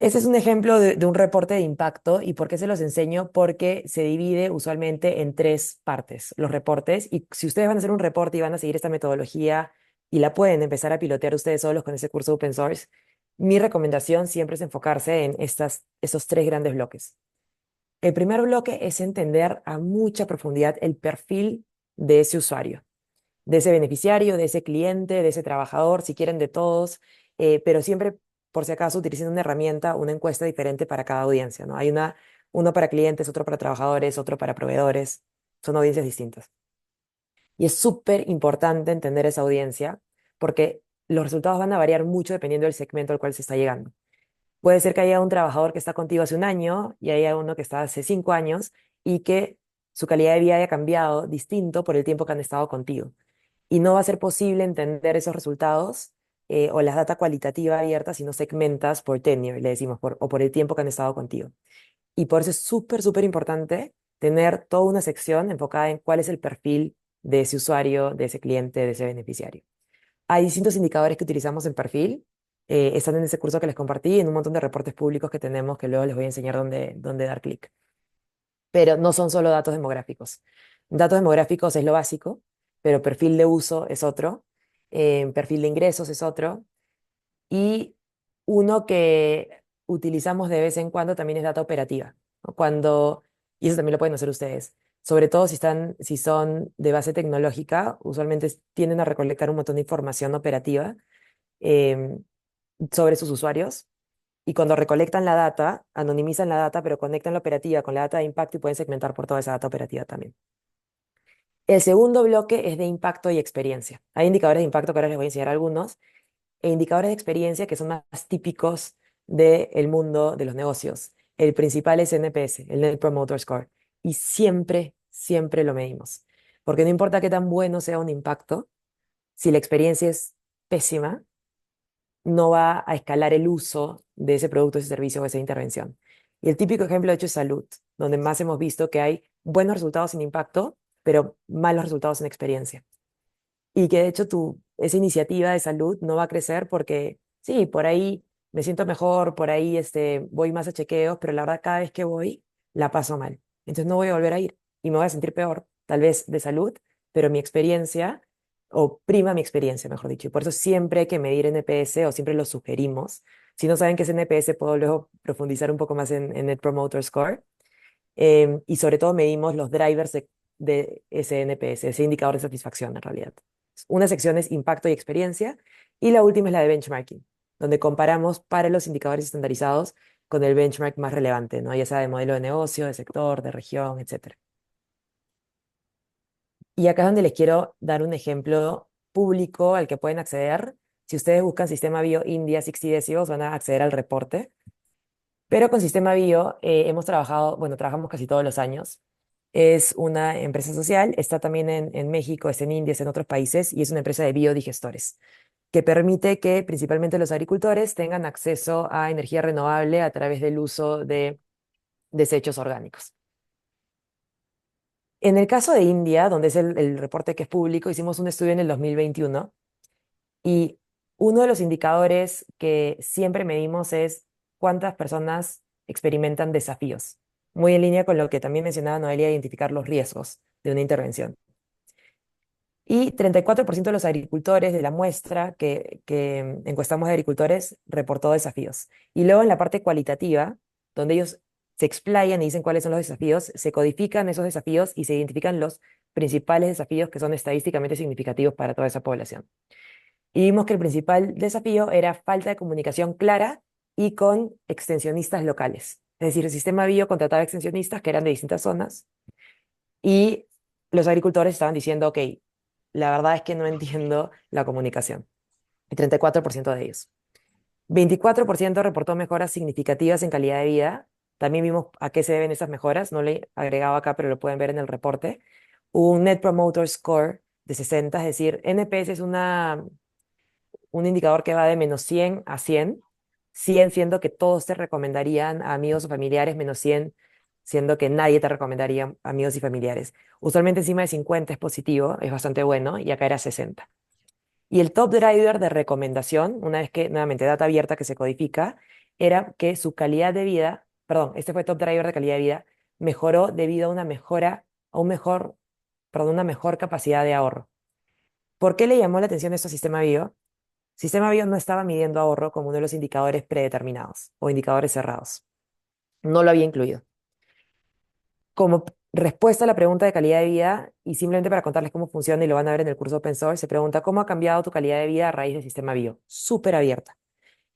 C: Este es un ejemplo de un reporte de impacto. ¿Y por qué se los enseño? Porque se divide usualmente en 3 partes los reportes. Y si ustedes van a hacer un reporte y van a seguir esta metodología y la pueden empezar a pilotear ustedes solos con ese curso open source, mi recomendación siempre es enfocarse en esos 3 grandes bloques. El primer bloque es entender a mucha profundidad el perfil de ese usuario, de ese beneficiario, de ese cliente, de ese trabajador, si quieren de todos, pero siempre, por si acaso, utilicen una herramienta, una encuesta diferente para cada audiencia, ¿no? Hay uno para clientes, otro para trabajadores, otro para proveedores, son audiencias distintas. Y es súper importante entender esa audiencia porque los resultados van a variar mucho dependiendo del segmento al cual se está llegando. Puede ser que haya un trabajador que está contigo hace un año y haya uno que está hace 5 años y que su calidad de vida haya cambiado distinto por el tiempo que han estado contigo. Y no va a ser posible entender esos resultados o las data cualitativa abierta si no segmentas por tenure, le decimos, o por el tiempo que han estado contigo. Y por eso es súper, súper importante tener toda una sección enfocada en cuál es el perfil de ese usuario, de ese cliente, de ese beneficiario. Hay distintos indicadores que utilizamos en perfil. están en ese curso que les compartí, en un montón de reportes públicos que tenemos, que luego les voy a enseñar dónde dar clic. Pero no son solo datos demográficos. Datos demográficos es lo básico, pero perfil de uso es otro, perfil de ingresos es otro, y uno que utilizamos de vez en cuando también es data operativa, ¿no? Y eso también lo pueden hacer ustedes, sobre todo si son de base tecnológica, usualmente tienden a recolectar un montón de información operativa em, sobre sus usuarios. Y cuando recolectan la data, anonimizan la data, pero conectan la operativa con la data de impacto y pueden segmentar por toda esa data operativa también. El segundo bloque es de impacto y experiencia. Hay indicadores de impacto que ahora les voy a enseñar algunos, e indicadores de experiencia que son más típicos del mundo de los negocios. El principal es NPS, el Net Promoter Score, y siempre, siempre lo medimos. Porque no importa qué tan bueno sea un impacto, si la experiencia es pésima, no va a escalar el uso de ese producto, ese servicio o esa intervención. Y el típico ejemplo, de hecho, es salud, donde más hemos visto que hay buenos resultados en impacto, pero malos resultados en experiencia. Y que de hecho esa iniciativa de salud no va a crecer porque, sí, por ahí me siento mejor, por ahí voy más a chequeos, pero la verdad cada vez que voy la paso mal. Entonces no voy a volver a ir y me voy a sentir peor, tal vez de salud, pero mi experiencia, o prima mi experiencia, mejor dicho. Y por eso siempre hay que medir NPS o siempre lo sugerimos. Si no saben qué es NPS, puedo luego profundizar un poco más en Net Promoter Score. Y sobre todo medimos los drivers de ese NPS, ese indicador de satisfacción en realidad. Una sección es impacto y experiencia y la última es la de benchmarking, donde comparamos para los indicadores estandarizados con el benchmark más relevante, ¿no? Ya sea de modelo de negocio, de sector, de región, etc. Y acá es donde les quiero dar un ejemplo público al que pueden acceder. Si ustedes buscan Sistema Bio India 60 Decibels, van a acceder al reporte. Pero con Sistema Bio hemos trabajado, bueno, trabajamos casi todos los años. Es una empresa social, está también en México, es en India, es en otros países y es una empresa de biodigestores que permite que principalmente los agricultores tengan acceso a energía renovable a través del uso de desechos orgánicos. En el caso de India, donde es el reporte que es público, hicimos un estudio en el 2021 y uno de los indicadores que siempre medimos es cuántas personas experimentan desafíos, muy en línea con lo que también mencionaba Noelia, identificar los riesgos de una intervención. Y 34% de los agricultores de la muestra que encuestamos de agricultores reportó desafíos. Y luego en la parte cualitativa, donde ellos se explayan y dicen cuáles son los desafíos, se codifican esos desafíos y se identifican los principales desafíos que son estadísticamente significativos para toda esa población. Y vimos que el principal desafío era falta de comunicación clara y con extensionistas locales. Es decir, el sistema bio contrataba extensionistas que eran de distintas zonas y los agricultores estaban diciendo, ok, la verdad es que no entiendo la comunicación. El 34% de ellos. 24% reportó mejoras significativas en calidad de vida. También vimos a qué se deben esas mejoras. No le he agregado acá, pero lo pueden ver en el reporte. Un Net Promoter Score de 60, es decir, NPS es un indicador que va de menos 100 a 100. 100 siendo que todos te recomendarían a amigos o familiares, menos 100 siendo que nadie te recomendaría a amigos y familiares. Usualmente encima de 50 es positivo, es bastante bueno, y acá era 60. Y el top driver de recomendación, una vez que, nuevamente, data abierta que se codifica, era que su calidad de vida, perdón, este fue top driver de calidad de vida, mejoró debido a una mejora, a un mejor, perdón, una mejor capacidad de ahorro. ¿Por qué le llamó la atención esto a Sistema Bio? Sistema Bio no estaba midiendo ahorro como uno de los indicadores predeterminados o indicadores cerrados. No lo había incluido. Como respuesta a la pregunta de calidad de vida, y simplemente para contarles cómo funciona, y lo van a ver en el curso Open Source, se pregunta cómo ha cambiado tu calidad de vida a raíz del sistema bio. Súper abierta.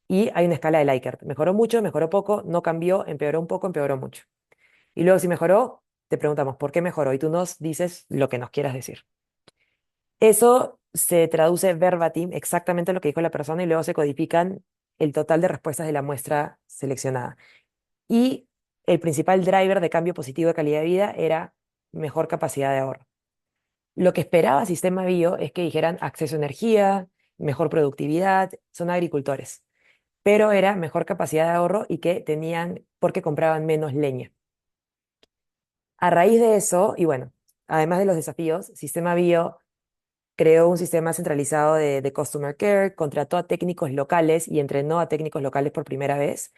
C: Y hay una escala de Likert. Mejoró mucho, mejoró poco, no cambió, empeoró un poco, empeoró mucho. Y luego si mejoró, te preguntamos, ¿por qué mejoró? Y tú nos dices lo que nos quieras decir. Eso se traduce verbatim, exactamente lo que dijo la persona, y luego se codifican el total de respuestas de la muestra seleccionada. Y el principal driver de cambio positivo de calidad de vida era mejor capacidad de ahorro. Lo que esperaba Sistema Bio es que dijeran acceso a energía, mejor productividad, son agricultores, pero era mejor capacidad de ahorro y que tenían, porque compraban menos leña. A raíz de eso, y bueno, además de los desafíos, Sistema Bio creó un sistema centralizado de Customer Care, contrató a técnicos locales y entrenó a técnicos locales por primera vez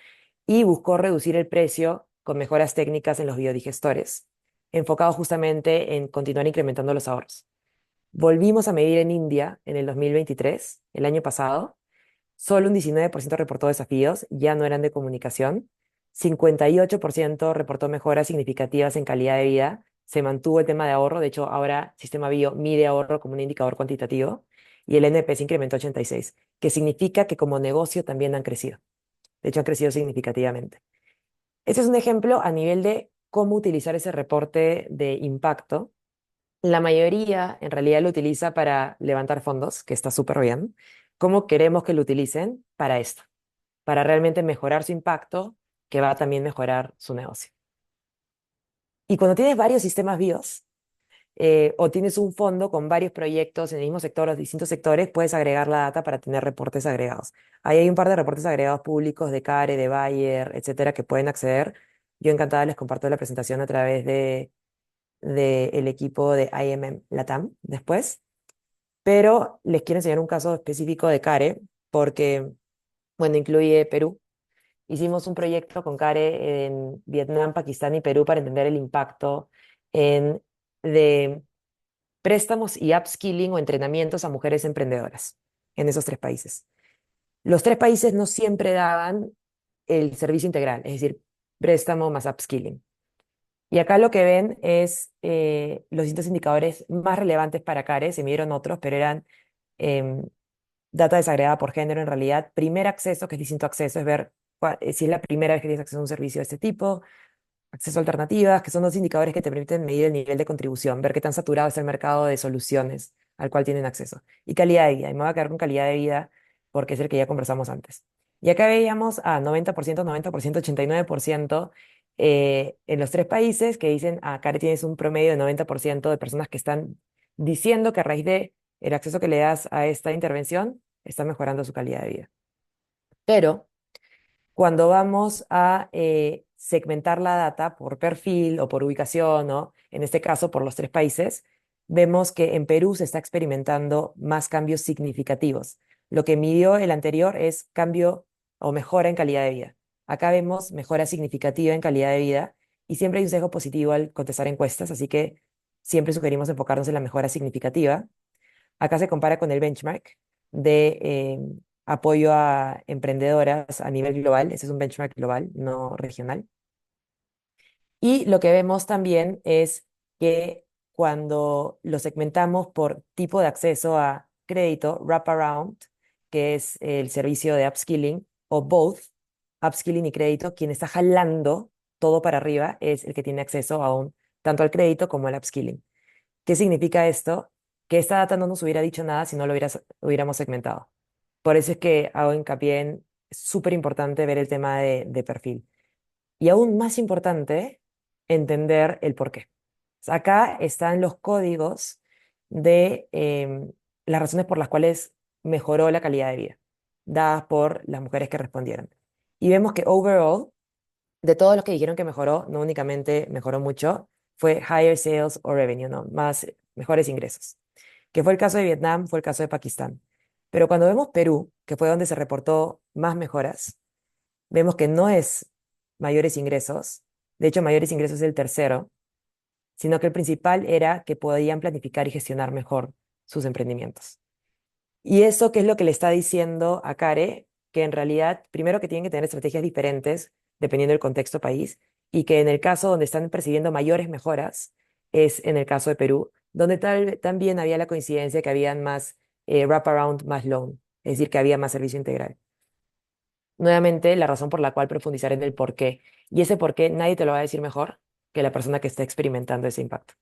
C: y buscó reducir el precio con mejoras técnicas en los biodigestores, enfocado justamente en continuar incrementando los ahorros. Volvimos a medir en India en el 2023, el año pasado. Solo un 19% reportó desafíos, ya no eran de comunicación. 58% reportó mejoras significativas en calidad de vida. Se mantuvo el tema de ahorro. De hecho, ahora Sistema Bio mide ahorro como un indicador cuantitativo. Y el NPS incrementó 86, que significa que como negocio también han crecido. De hecho, han crecido significativamente. Este es un ejemplo a nivel de cómo utilizar ese reporte de impacto. La mayoría en realidad lo utiliza para levantar fondos, que está súper bien. ¿Cómo queremos que lo utilicen? Para esto, para realmente mejorar su impacto, que va a también mejorar su negocio. Y cuando tienes varios sistemas BIOS, o tienes un fondo con varios proyectos en el mismo sector o distintos sectores, puedes agregar la data para tener reportes agregados. Ahí hay un par de reportes agregados públicos de CARE, de Bayer, etcétera, que pueden acceder. Yo encantada les comparto la presentación a través del equipo de IMM Latam después, pero les quiero enseñar un caso específico de CARE porque, bueno, incluye Perú. Hicimos un proyecto con CARE en Vietnam, Pakistán y Perú para entender el impacto de préstamos y upskilling o entrenamientos a mujeres emprendedoras en esos tres países. Los tres países no siempre daban el servicio integral, es decir, préstamo más upskilling. Y acá lo que ven es los distintos indicadores más relevantes para CARE, se midieron otros, pero eran em, data desagregada por género en realidad. Primer acceso, que es distinto acceso, es ver si es la primera vez que tienes acceso a un servicio de este tipo. Acceso a alternativas, que son dos indicadores que te permiten medir el nivel de contribución, ver qué tan saturado es el mercado de soluciones al cual tienen acceso. Y calidad de vida, y me voy a quedar con calidad de vida porque es el que ya conversamos antes. Y acá veíamos a 90%, 90%, 89% en los tres países que dicen, acá tienes un promedio de 90% de personas que están diciendo que a raíz de el acceso que le das a esta intervención, está mejorando su calidad de vida. Pero cuando vamos a segmentar la data por perfil o por ubicación, ¿no? En este caso por los tres países, vemos que en Perú se está experimentando más cambios significativos. Lo que midió el anterior es cambio o mejora en calidad de vida. Acá vemos mejora significativa en calidad de vida y siempre hay un sesgo positivo al contestar encuestas, así que siempre sugerimos enfocarnos en la mejora significativa. Acá se compara con el benchmark de apoyo a emprendedoras a nivel global. Ese es un benchmark global, no regional. Y lo que vemos también es que cuando lo segmentamos por tipo de acceso a crédito, wraparound, que es el servicio de upskilling, o both, upskilling y crédito, quien está jalando todo para arriba es el que tiene acceso tanto al crédito como al upskilling. ¿Qué significa esto? Que esta data no nos hubiera dicho nada si no lo hubiéramos segmentado. Por eso es que hago hincapié en, es súper importante ver el tema de perfil. Y aún más importante, entender el por qué. O sea, acá están los códigos de las razones por las cuales mejoró la calidad de vida, dadas por las mujeres que respondieron. Y vemos que overall, de todos los que dijeron que mejoró, no únicamente mejoró mucho, fue higher sales o revenue, ¿no? Más, mejores ingresos. Que fue el caso de Vietnam, fue el caso de Pakistán. Pero cuando vemos Perú, que fue donde se reportó más mejoras, vemos que no es mayores ingresos, de hecho mayores ingresos es el tercero, sino que el principal era que podían planificar y gestionar mejor sus emprendimientos. Y eso, ¿qué es lo que le está diciendo a Care? Que en realidad, primero que tienen que tener estrategias diferentes dependiendo del contexto país, y que en el caso donde están percibiendo mayores mejoras es en el caso de Perú, donde también había la coincidencia que habían más wraparound, más loan, es decir, que había más servicio integral. Nuevamente, la razón por la cual profundizar en el por qué. Y ese por qué nadie te lo va a decir mejor que la persona que está experimentando ese impacto.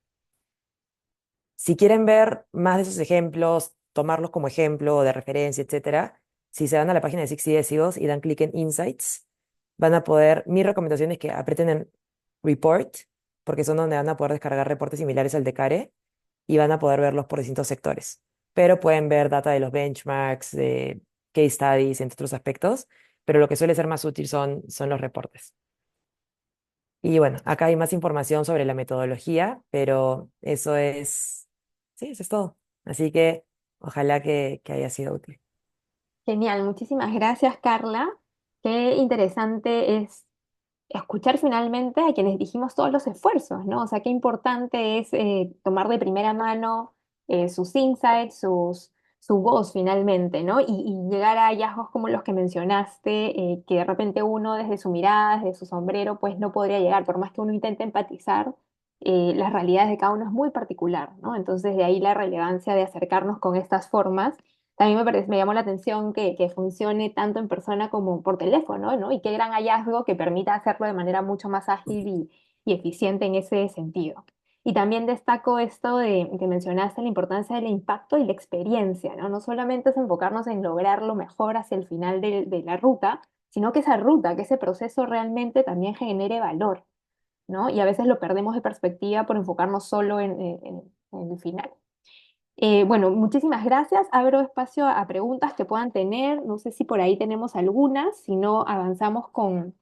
C: Si quieren ver más de esos ejemplos, tomarlos como ejemplo o de referencia, etcétera, si se van a la página de 60 Decibels y dan clic en Insights, van a poder, mi recomendación es que aprieten en Report, porque son donde van a poder descargar reportes similares al de CARE y van a poder verlos por distintos sectores. Pero pueden ver data de los benchmarks, de case studies, entre otros aspectos, pero lo que suele ser más útil son los reportes. Y bueno, acá hay más información sobre la metodología, pero eso es, sí, eso es todo. Así que Ojalá que haya sido útil.
B: Genial, muchísimas gracias, Carla. Qué interesante es escuchar finalmente a quienes dijimos todos los esfuerzos, ¿no? O sea, qué importante es tomar de primera mano sus insights, su voz finalmente, ¿no? Y llegar a hallazgos como los que mencionaste, que de repente uno desde su mirada, desde su sombrero, pues no podría llegar, por más que uno intente empatizar, las realidades de cada uno es muy particular, ¿no? Entonces de ahí la relevancia de acercarnos con estas formas. También me llamó la atención que funcione tanto en persona como por teléfono, ¿no? Y qué gran hallazgo que permita hacerlo de manera mucho más ágil y eficiente en ese sentido. Y también destaco esto de que mencionaste la importancia del impacto y la experiencia, ¿no? No solamente es enfocarnos en lograrlo mejor hacia el final de la ruta, sino que esa ruta, que ese proceso realmente también genere valor, ¿no? Y a veces lo perdemos de perspectiva por enfocarnos solo en el final. Bueno, muchísimas gracias. Abro espacio a preguntas que puedan tener. No sé si por ahí tenemos algunas, si no avanzamos con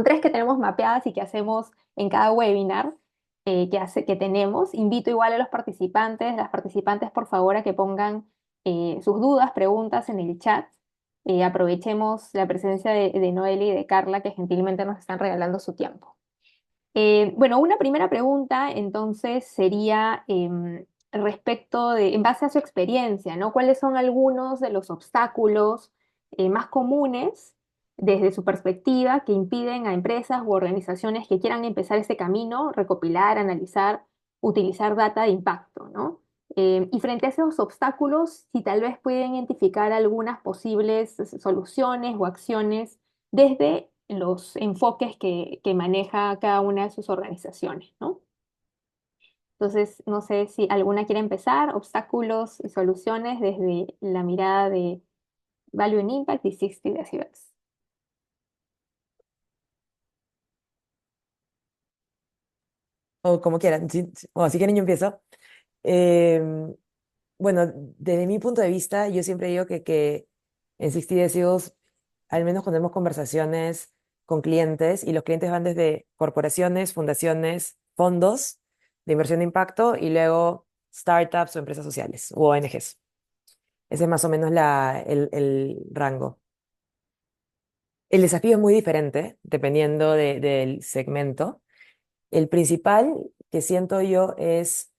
B: tres que tenemos mapeadas y que hacemos en cada webinar que tenemos. Invito igual a los participantes, las participantes, por favor, a que pongan sus dudas, preguntas en el chat. Aprovechemos la presencia de Noeli y de Carla, que gentilmente nos están regalando su tiempo. Bueno, una primera pregunta entonces sería respecto de, en base a su experiencia, ¿no? ¿Cuáles son algunos de los obstáculos más comunes desde su perspectiva que impiden a empresas u organizaciones que quieran empezar este camino, recopilar, analizar, utilizar data de impacto, ¿no? Y frente a esos obstáculos, si tal vez pueden identificar algunas posibles soluciones o acciones desde los enfoques que maneja cada una de sus organizaciones, ¿no? Entonces, no sé si alguna quiere empezar, obstáculos y soluciones desde la mirada de Value and Impact y 60 Decibels.
C: O como quieran, o si quieren yo empiezo. Em, bueno, desde mi punto de vista, yo siempre digo que en 60 Decibels al menos tenemos conversaciones con clientes y los clientes van desde corporaciones, fundaciones, fondos de inversión de impacto y luego startups o empresas sociales o ONGs. Ese es más o menos el rango. El desafío es muy diferente dependiendo del segmento. El principal que siento yo es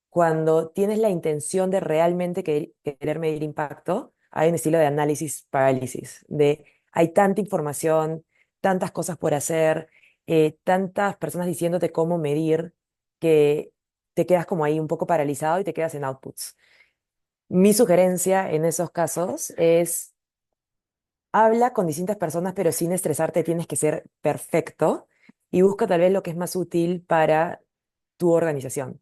C: cuando tienes la intención de realmente querer medir impacto, hay un estilo de análisis parálisis, de hay tanta información, tantas cosas por hacer, tantas personas diciéndote cómo medir, que te quedas como ahí un poco paralizado y te quedas en outputs. Mi sugerencia en esos casos es habla con distintas personas, pero sin estresarte, tienes que ser perfecto y busca tal vez lo que es más útil para tu organización.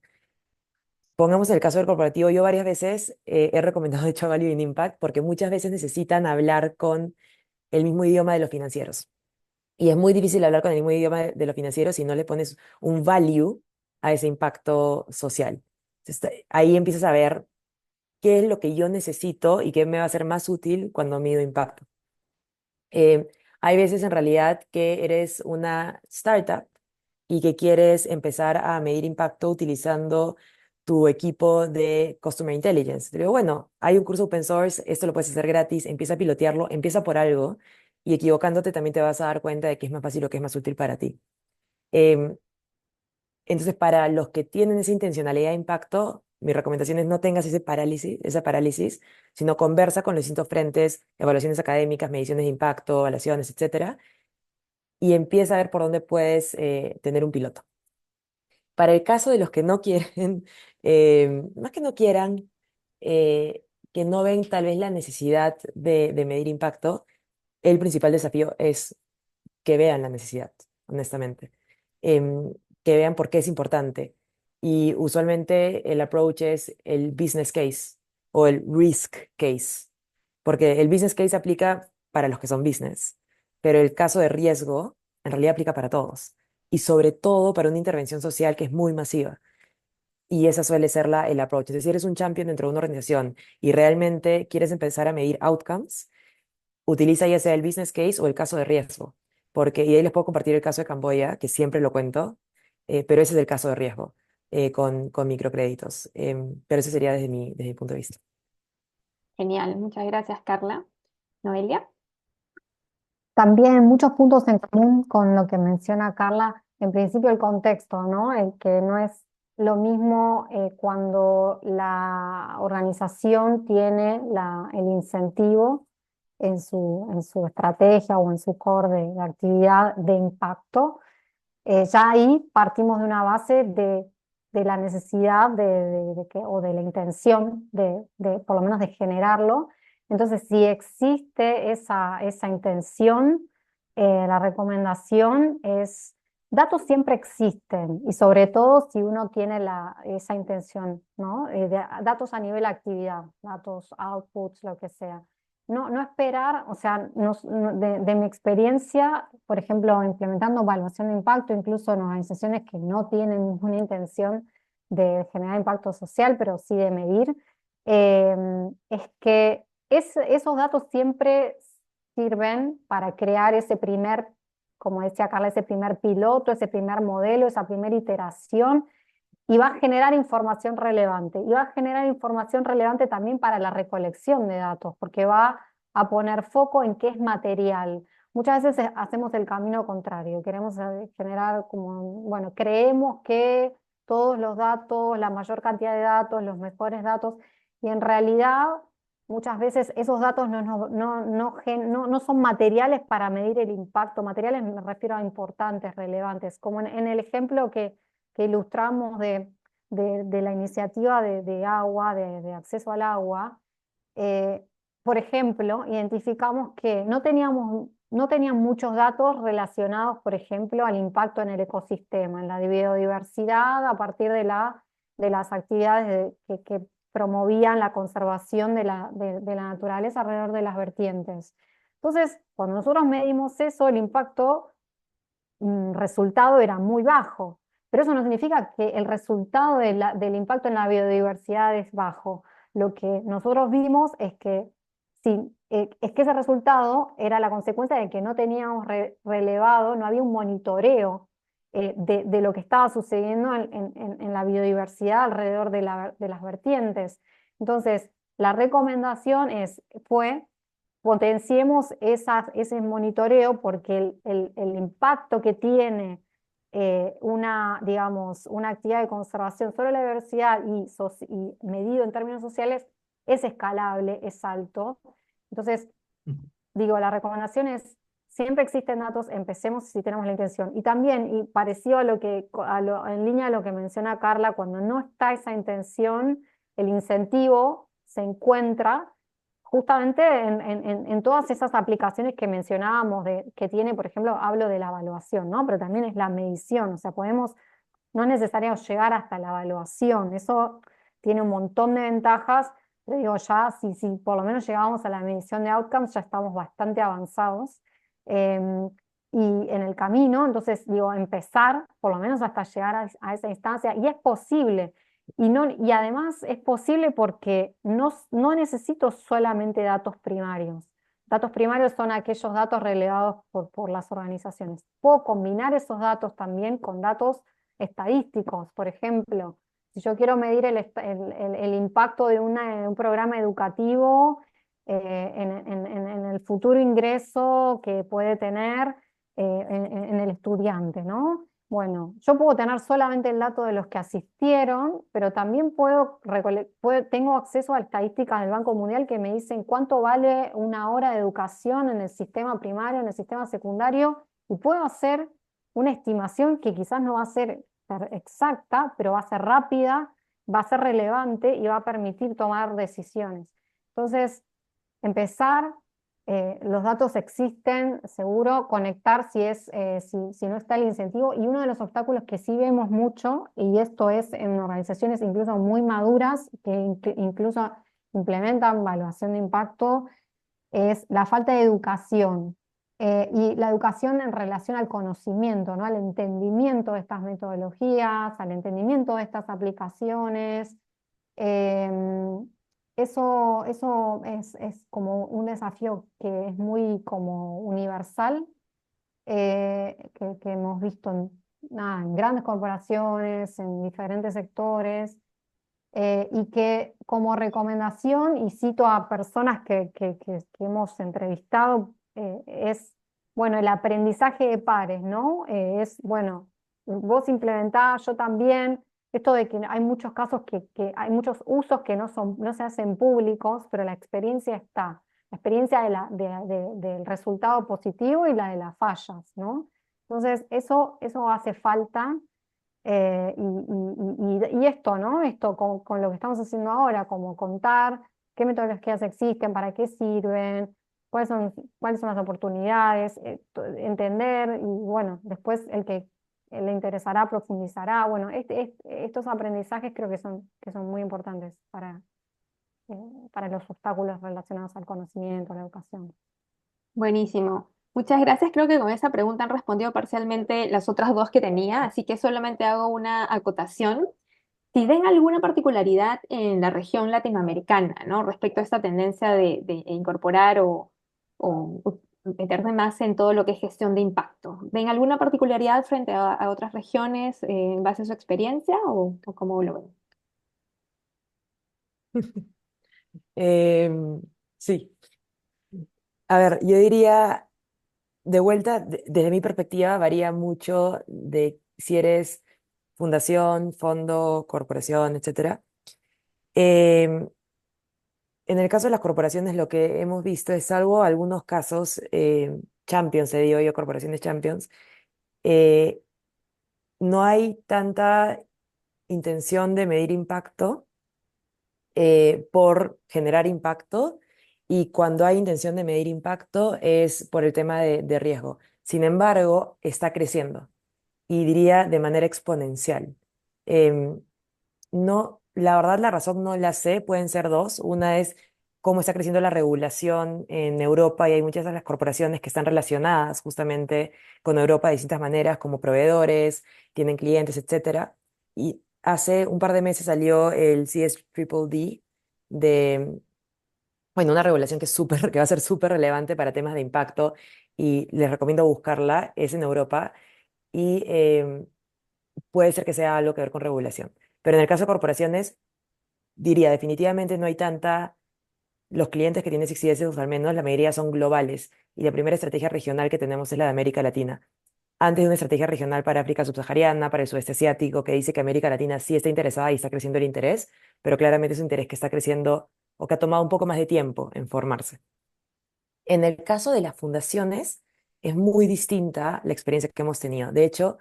C: Pongamos el caso del corporativo, yo varias veces he recomendado de hecho Value in Impact porque muchas veces necesitan hablar con el mismo idioma de los financieros. Y es muy difícil hablar con el mismo idioma de los financieros si no le pones un value a ese impacto social. Entonces, ahí empiezas a ver qué es lo que yo necesito y qué me va a ser más útil cuando mido impacto. Eh, Hay veces en realidad que eres una startup y que quieres empezar a medir impacto utilizando tu equipo de Customer Intelligence. Te digo, bueno, hay un curso open source, esto lo puedes hacer gratis, empieza a pilotearlo, empieza por algo y equivocándote también te vas a dar cuenta de que es más fácil o que es más útil para ti. Em, entonces, para los que tienen esa intencionalidad de impacto, mi recomendación es no tengas esa parálisis, sino conversa con los distintos frentes, evaluaciones académicas, mediciones de impacto, evaluaciones, etcétera, y empieza a ver por dónde puedes tener un piloto. Para el caso de los que no quieren, más que no quieran, que no ven tal vez la necesidad de medir impacto, el principal desafío es que vean la necesidad, honestamente. Em, que vean por qué es importante. Y usualmente el approach es el business case o el risk case, porque el business case aplica para los que son business, pero el caso de riesgo en realidad aplica para todos y sobre todo para una intervención social que es muy masiva. Y esa suele ser el approach. Es decir, si eres un champion dentro de una organización y realmente quieres empezar a medir outcomes, utiliza ya sea el business case o el caso de riesgo, porque, y ahí les puedo compartir el caso de Camboya, que siempre lo cuento, pero ese es el caso de riesgo con microcréditos. Pero ese sería desde mi punto de vista.
B: Genial, muchas gracias, Carla. Noelia.
A: También muchos puntos en común con lo que menciona Carla. En principio el contexto, ¿no? El que no es lo mismo cuando la organización tiene el incentivo en su estrategia o en su core de actividad de impacto. Ya ahí partimos de una base de la necesidad o de la intención por lo menos de generarlo. Entonces, si existe esa intención, la recomendación es, datos siempre existen y sobre todo si uno tiene esa intención, ¿no? Datos a nivel actividad, datos, outputs, lo que sea. No esperar, o sea, de mi experiencia, por ejemplo, implementando evaluación de impacto, incluso en organizaciones que no tienen ninguna intención de generar impacto social, pero sí de medir, es que esos datos siempre sirven para crear ese primer, como decía Carla, ese primer piloto, ese primer modelo, esa primera iteración y va a generar información relevante. Y va a generar información relevante también para la recolección de datos, porque va a poner foco en qué es material. Muchas veces hacemos el camino contrario, queremos generar como, bueno, creemos que todos los datos, la mayor cantidad de datos, los mejores datos, y en realidad muchas veces esos datos no son materiales para medir el impacto. Materiales me refiero a importantes, relevantes, como en el ejemplo que ilustramos de la iniciativa de agua, de acceso al agua, eh, por ejemplo, identificamos que no tenían muchos datos relacionados, por ejemplo, al impacto en el ecosistema, en la biodiversidad, a partir de las actividades que promovían la conservación de la naturaleza alrededor de las vertientes. Entonces, cuando nosotros medimos eso, el impacto resultado era muy bajo, pero eso no significa que el resultado del impacto en la biodiversidad es bajo. Lo que nosotros vimos es que, sí, es que ese resultado era la consecuencia de que no teníamos relevado, no había un monitoreo de lo que estaba sucediendo en la biodiversidad alrededor de las vertientes. Entonces, la recomendación fue potenciemos ese monitoreo porque el impacto que tiene digamos, una actividad de conservación sobre la biodiversidad y medido en términos sociales es escalable, es alto. Entonces, digo, la recomendación es, siempre existen datos, empecemos si tenemos la intención. Y también, y parecido a en línea a lo que menciona Carla, cuando no está esa intención, el incentivo se encuentra justamente en todas esas aplicaciones que mencionábamos, que tiene, por ejemplo, hablo de la evaluación, ¿no? Pero también es la medición, o sea, no es necesario llegar hasta la evaluación, eso tiene un montón de ventajas, pero digo, ya si por lo menos llegamos a la medición de outcomes, ya estamos bastante avanzados. em, y en el camino, entonces digo, empezar por lo menos hasta llegar a esa instancia, y es posible. Y además es posible porque no necesito solamente datos primarios. Datos primarios son aquellos datos relevados por las organizaciones. Puedo combinar esos datos también con datos estadísticos. Por ejemplo, si yo quiero medir el impacto de un programa educativo en el futuro ingreso que puede tener en el estudiante, ¿no? Bueno, yo puedo tener solamente el dato de los que asistieron, pero también tengo acceso a estadísticas del Banco Mundial que me dicen cuánto vale una hora de educación en el sistema primario, en el sistema secundario, y puedo hacer una estimación que quizás no va a ser exacta, pero va a ser rápida, va a ser relevante y va a permitir tomar decisiones. Entonces, empezar, los datos existen, seguro, conectar si no está el incentivo. Y uno de los obstáculos que sí vemos mucho, y esto es en organizaciones incluso muy maduras, que incluso implementan evaluación de impacto, es la falta de educación. Y la educación en relación al conocimiento, ¿no? Al entendimiento de estas metodologías, al entendimiento de estas aplicaciones. Em, eso es como un desafío que es muy como universal, que hemos visto en grandes corporaciones, en diferentes sectores. y que como recomendación, y cito a personas que hemos entrevistado, es, bueno, el aprendizaje de pares, ¿no? Es, bueno, vos implementás, yo también, esto de que hay muchos casos que hay muchos usos que no se hacen públicos, pero la experiencia está, la experiencia del resultado positivo y la de las fallas, ¿no? Entonces, eso hace falta. Y esto, ¿no? Esto con lo que estamos haciendo ahora, como contar qué metodologías existen, para qué sirven, cuáles son las oportunidades, entender, y bueno, después el que le interesará profundizará. Bueno, estos aprendizajes creo que son muy importantes para los obstáculos relacionados al conocimiento, a la educación.
B: Buenísimo. Muchas gracias. Creo que con esa pregunta han respondido parcialmente las otras dos que tenía, así que solamente hago una acotación. Si ven alguna particularidad en la región latinoamericana, ¿no? Respecto a esta tendencia de incorporar o meterse más en todo lo que es gestión de impacto. ¿Ven alguna particularidad frente a otras regiones en base a su experiencia o cómo lo ven?
C: Em, sí, a ver, yo diría, de vuelta, desde mi perspectiva, varía mucho de si eres fundación, fondo, corporación, etcétera. Em, en el caso de las corporaciones, lo que hemos visto es, salvo algunos casos, champions, se digo yo, corporaciones champions, eh, no hay tanta intención de medir impacto por generar impacto, y cuando hay intención de medir impacto es por el tema de riesgo. Sin embargo, está creciendo y diría de manera exponencial. Em, no, la verdad la razón no la sé, pueden ser dos. Una es cómo está creciendo la regulación en Europa, y hay muchas de las corporaciones que están relacionadas justamente con Europa de distintas maneras, como proveedores, tienen clientes, etcétera. Y hace un par de meses salió el CS-Triple-D de, bueno, una regulación que es súper, que va a ser súper relevante para temas de impacto, y les recomiendo buscarla, es en Europa, y puede ser que sea algo que ver con regulación. Pero en el caso de corporaciones, diría, definitivamente no hay tanta, los clientes que tienen CXDS, al menos la mayoría son globales, y la primera estrategia regional que tenemos es la de América Latina. Antes de una estrategia regional para África subsahariana, para el sudeste asiático, que dice que América Latina sí está interesada y está creciendo el interés, pero claramente es un interés que está creciendo o que ha tomado un poco más de tiempo en formarse. En el caso de las fundaciones, es muy distinta la experiencia que hemos tenido. De hecho,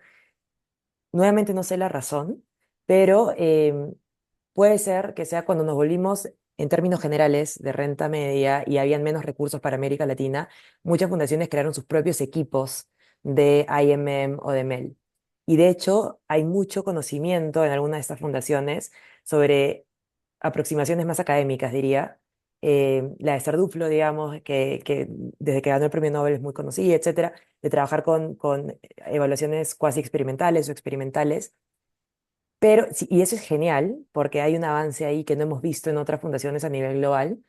C: nuevamente no sé la razón, pero puede ser que sea cuando nos volvimos, en términos generales, de renta media y habían menos recursos para América Latina, muchas fundaciones crearon sus propios equipos de IMM o de MEL. Y de hecho, hay mucho conocimiento en algunas de estas fundaciones sobre aproximaciones más académicas, diría. La de Sarduflo, digamos, que desde que ganó el premio Nobel es muy conocida, etcétera, de trabajar con evaluaciones cuasi experimentales o experimentales. Pero, sí, y eso es genial, porque hay un avance ahí que no hemos visto en otras fundaciones a nivel global.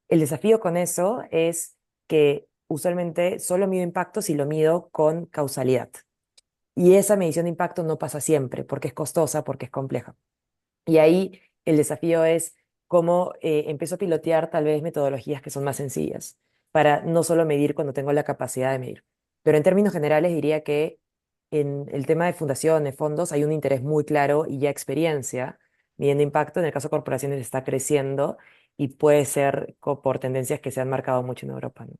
C: El desafío con eso es que usualmente solo mido impacto si lo mido con causalidad. Y esa medición de impacto no pasa siempre, porque es costosa, porque es compleja. Y ahí el desafío es cómo empiezo a pilotear tal vez metodologías que son más sencillas, para no solo medir cuando tengo la capacidad de medir. Pero en términos generales diría que en el tema de fundaciones, fondos, hay un interés muy claro y ya experiencia midiendo impacto. En el caso de corporaciones está creciendo, y puede ser por tendencias que se han marcado mucho en Europa, ¿no?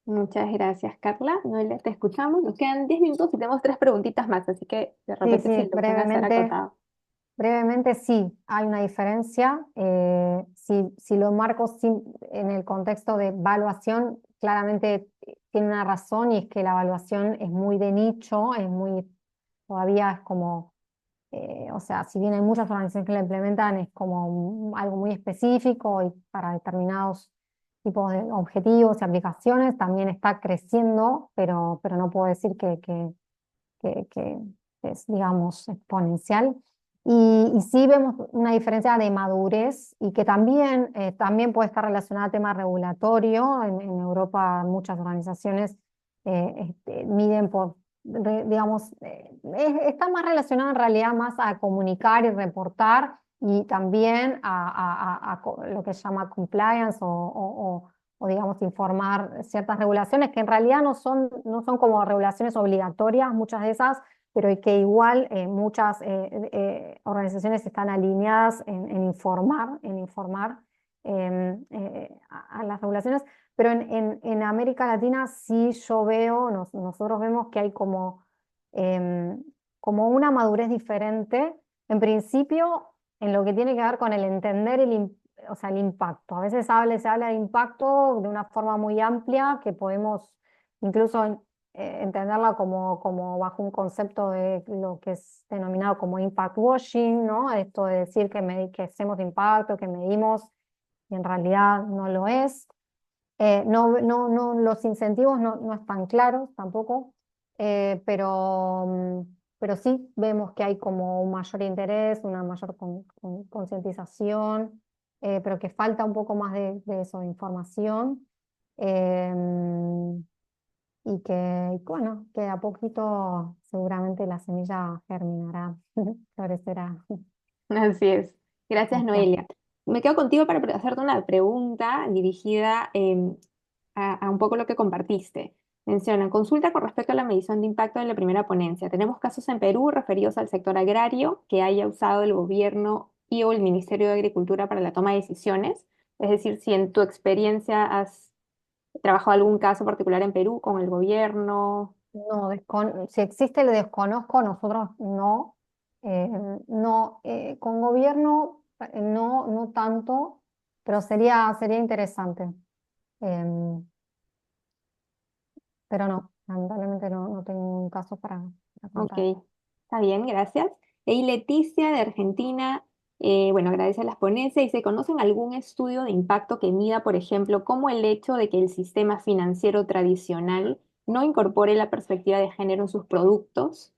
B: Muchas gracias, Carla. Noelia, te escuchamos. Nos quedan 10 minutos y tenemos tres preguntitas más, así que de
A: Sí,
B: repente si
A: sí,
B: lo pueden hacer acotado.
A: brevemente sí, hay una diferencia. Si lo marco en el contexto de evaluación, claramente tiene una razón, y es que la evaluación es muy de nicho, todavía es como, o sea, si bien hay muchas organizaciones que la implementan, es como algo muy específico y para determinados tipos de objetivos y aplicaciones. También está creciendo, pero no puedo decir que es, digamos, exponencial. Y sí vemos una diferencia de madurez, y que también puede estar relacionada al tema regulatorio. En Europa muchas organizaciones miden digamos, está más relacionado en realidad más a comunicar y reportar, y también lo que se llama compliance o, digamos, informar ciertas regulaciones que en realidad no son como regulaciones obligatorias, muchas de esas, pero que igual muchas organizaciones están alineadas en informar a las regulaciones, pero en América Latina sí yo veo, nosotros vemos que hay como una madurez diferente, en principio, en lo que tiene que ver con el entender o sea, el impacto. A veces se habla de impacto de una forma muy amplia que podemos incluso entenderla como bajo un concepto de lo que es denominado como impact washing, ¿no? Esto de decir que hacemos impacto, que medimos, y en realidad no lo es. Los incentivos no están claros tampoco, pero sí vemos que hay como un mayor interés, una mayor concientización, pero que falta un poco más de eso, de información. Bueno, que a poquito seguramente la semilla germinará, florecerá.
B: Así es. Gracias,
A: Gracias.
B: Noelia. Me quedo contigo para hacerte una pregunta dirigida a un poco lo que compartiste. Mencionan, consulta con respecto a la medición de impacto en la primera ponencia. Tenemos casos en Perú referidos al sector agrario que haya usado el gobierno y o el Ministerio de Agricultura para la toma de decisiones. Es decir, si en tu experiencia has trabajado algún caso particular en Perú con el gobierno.
A: No, si existe le desconozco, nosotros no. Eh, no, con gobierno no tanto, pero sería interesante. Em, pero no, lamentablemente no tengo un caso para
B: Ok,
A: contar.
B: está bien, gracias. Y Leticia de Argentina, bueno, agradece las ponencias y se conocen algún estudio de impacto que mida, por ejemplo, cómo el hecho de que el sistema financiero tradicional no incorpore la perspectiva de género en sus productos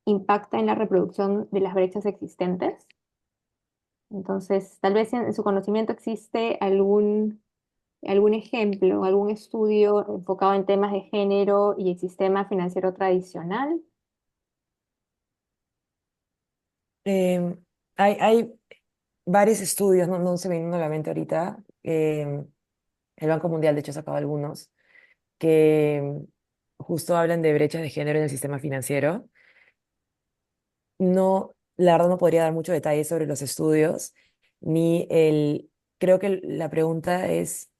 B: impacta en la reproducción de las brechas existentes. Entonces, tal vez en su conocimiento existe algún ejemplo, algún estudio enfocado en temas de género y el sistema financiero tradicional.
C: Em, hay varios estudios, no se me vienen a la mente ahorita. El Banco Mundial, de hecho, ha sacado algunos que justo hablan de brechas de género en el sistema financiero. No, la verdad no podría dar mucho detalle sobre los estudios, ni creo que la pregunta es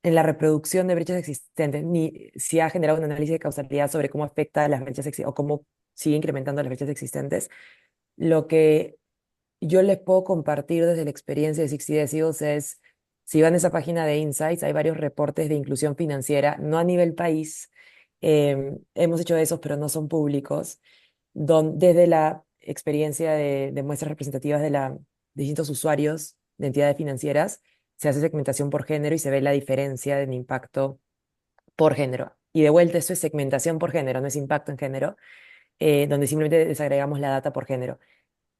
C: en la reproducción de brechas existentes, ni si ha generado un análisis de causalidad sobre cómo afecta las brechas o cómo sigue incrementando las brechas existentes. Lo que yo les puedo compartir desde la experiencia de 60 Decibels es, si van a esa página de Insights, hay varios reportes de inclusión financiera, no a nivel país, hemos hecho esos, pero no son públicos, desde la experiencia de muestras representativas de distintos usuarios de entidades financieras, se hace segmentación por género y se ve la diferencia en impacto por género. Y de vuelta, eso es segmentación por género, no es impacto en género, donde simplemente desagregamos la data por género.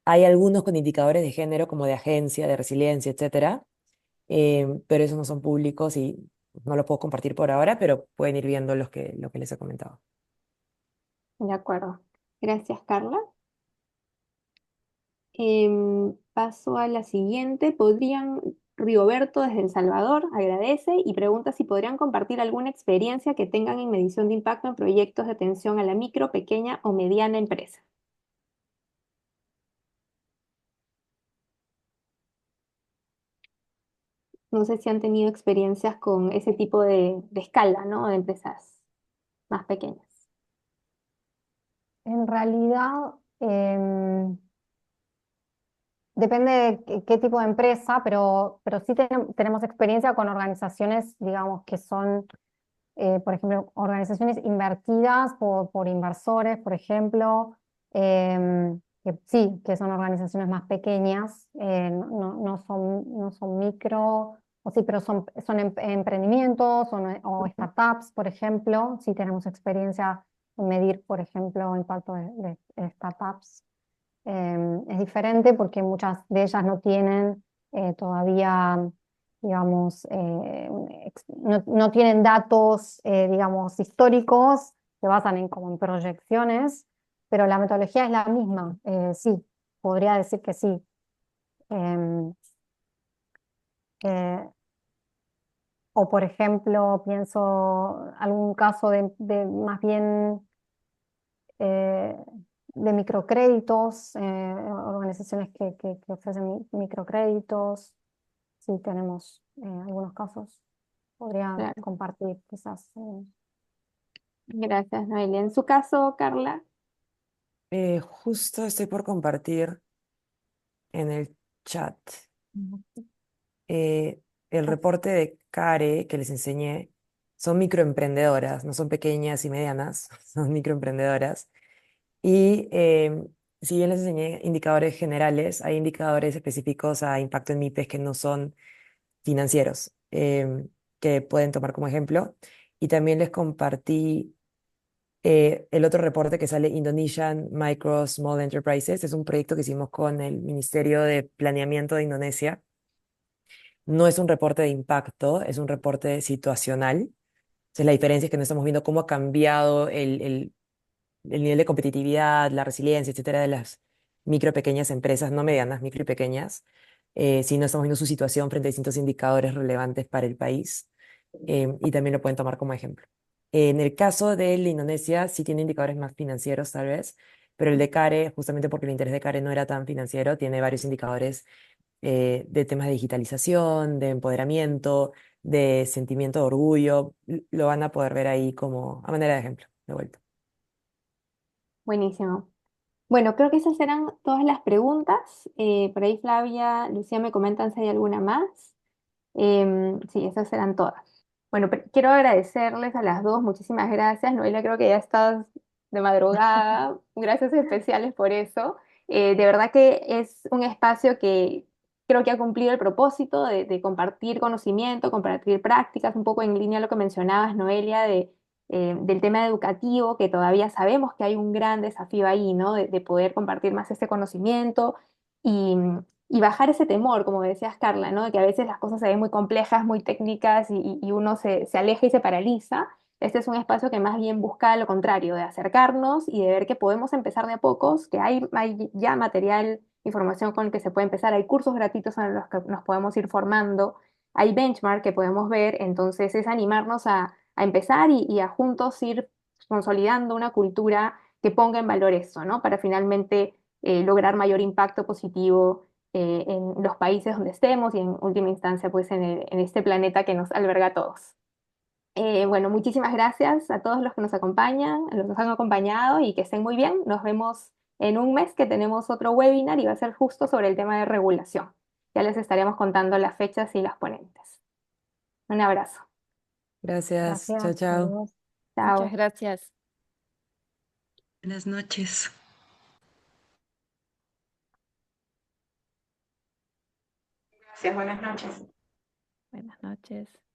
C: Hay algunos con indicadores de género, como de agencia, de resiliencia, etcétera, pero esos no son públicos y no los puedo compartir por ahora, pero pueden ir viendo lo que les he comentado.
B: De acuerdo. Gracias, Carla. Paso a la siguiente. Rigoberto desde El Salvador agradece y pregunta si podrían compartir alguna experiencia que tengan en medición de impacto en proyectos de atención a la micro, pequeña o mediana empresa. No sé si han tenido experiencias con ese tipo de escala, ¿no? De empresas más pequeñas.
A: En realidad, depende de qué tipo de empresa, pero sí tenemos experiencia con organizaciones, digamos, que son, por ejemplo, organizaciones invertidas por inversores, por ejemplo, que sí, que son organizaciones más pequeñas, no son micro, o sí, pero son emprendimientos o startups, por ejemplo. Sí tenemos experiencia en medir, por ejemplo, impacto de startups. Es diferente porque muchas de ellas no tienen todavía, digamos, no tienen datos, digamos, históricos, se basan como en proyecciones, pero la metodología es la misma. Sí, podría decir que sí. Em, eh, o por ejemplo, pienso algún caso de más bien eh, de microcréditos, organizaciones que ofrecen microcréditos. Sí, tenemos algunos casos. Podría
B: Claro.
A: compartir quizás.
B: Gracias, Noelia. En su caso, Carla.
C: Justo estoy por compartir en el chat eh, el reporte de CARE que les enseñé. Son microemprendedoras, no son pequeñas y medianas, son microemprendedoras. Y si bien les enseñé indicadores generales, hay indicadores específicos a impacto en MIPES que no son financieros, que pueden tomar como ejemplo. Y también les compartí el otro reporte que sale Indonesian Micro Small Enterprises. Es un proyecto que hicimos con el Ministerio de Planeamiento de Indonesia. No es un reporte de impacto, es un reporte situacional. Entonces, la diferencia es que no estamos viendo cómo ha cambiado el nivel de competitividad, la resiliencia, etcétera, de las micro pequeñas empresas, no medianas, micro y pequeñas, sino estamos viendo su situación frente a distintos indicadores relevantes para el país, y también lo pueden tomar como ejemplo. En el caso de la Indonesia, sí tiene indicadores más financieros, tal vez, pero el de CARE, justamente porque el interés de CARE no era tan financiero, tiene varios indicadores de temas de digitalización, de empoderamiento, de sentimiento de orgullo. Lo van a poder ver ahí como a manera de ejemplo, de vuelta.
B: Buenísimo. Bueno, creo que esas eran todas las preguntas. Por ahí Flavia, Lucía me comentan si hay alguna más. Sí, esas eran todas. Bueno, quiero agradecerles a las dos, muchísimas gracias. Noelia, creo que ya estás de madrugada. Gracias especiales por eso. De verdad que es un espacio que creo que ha cumplido el propósito de compartir conocimiento, compartir prácticas, un poco en línea a lo que mencionabas, Noelia, del tema educativo, que todavía sabemos que hay un gran desafío ahí, ¿no? De poder compartir más este conocimiento y, y bajar ese temor, como decías, Carla, ¿no? De que a veces las cosas se ven muy complejas, muy técnicas y uno se aleja y se paraliza. Este es un espacio que más bien busca lo contrario, de acercarnos y de ver que podemos empezar de a pocos, que hay ya material, información con el que se puede empezar, hay cursos gratuitos en los que nos podemos ir formando, hay benchmark que podemos ver, entonces es animarnos a empezar y a juntos ir consolidando una cultura que ponga en valor eso, ¿no? Para finalmente lograr mayor impacto positivo en los países donde estemos y en última instancia pues en este planeta que nos alberga a todos. Bueno, muchísimas gracias a todos los que nos acompañan, a los que nos han acompañado y que estén muy bien. Nos vemos en un mes que tenemos otro webinar y va a ser justo sobre el tema de regulación. Ya les estaremos contando las fechas y las ponentes. Un abrazo.
C: Gracias, chao,
A: Gracias,
C: chao.
A: saludos.
D: Muchas
B: Chao.
D: gracias.
E: Buenas noches.
B: Gracias, buenas noches.
D: Buenas noches.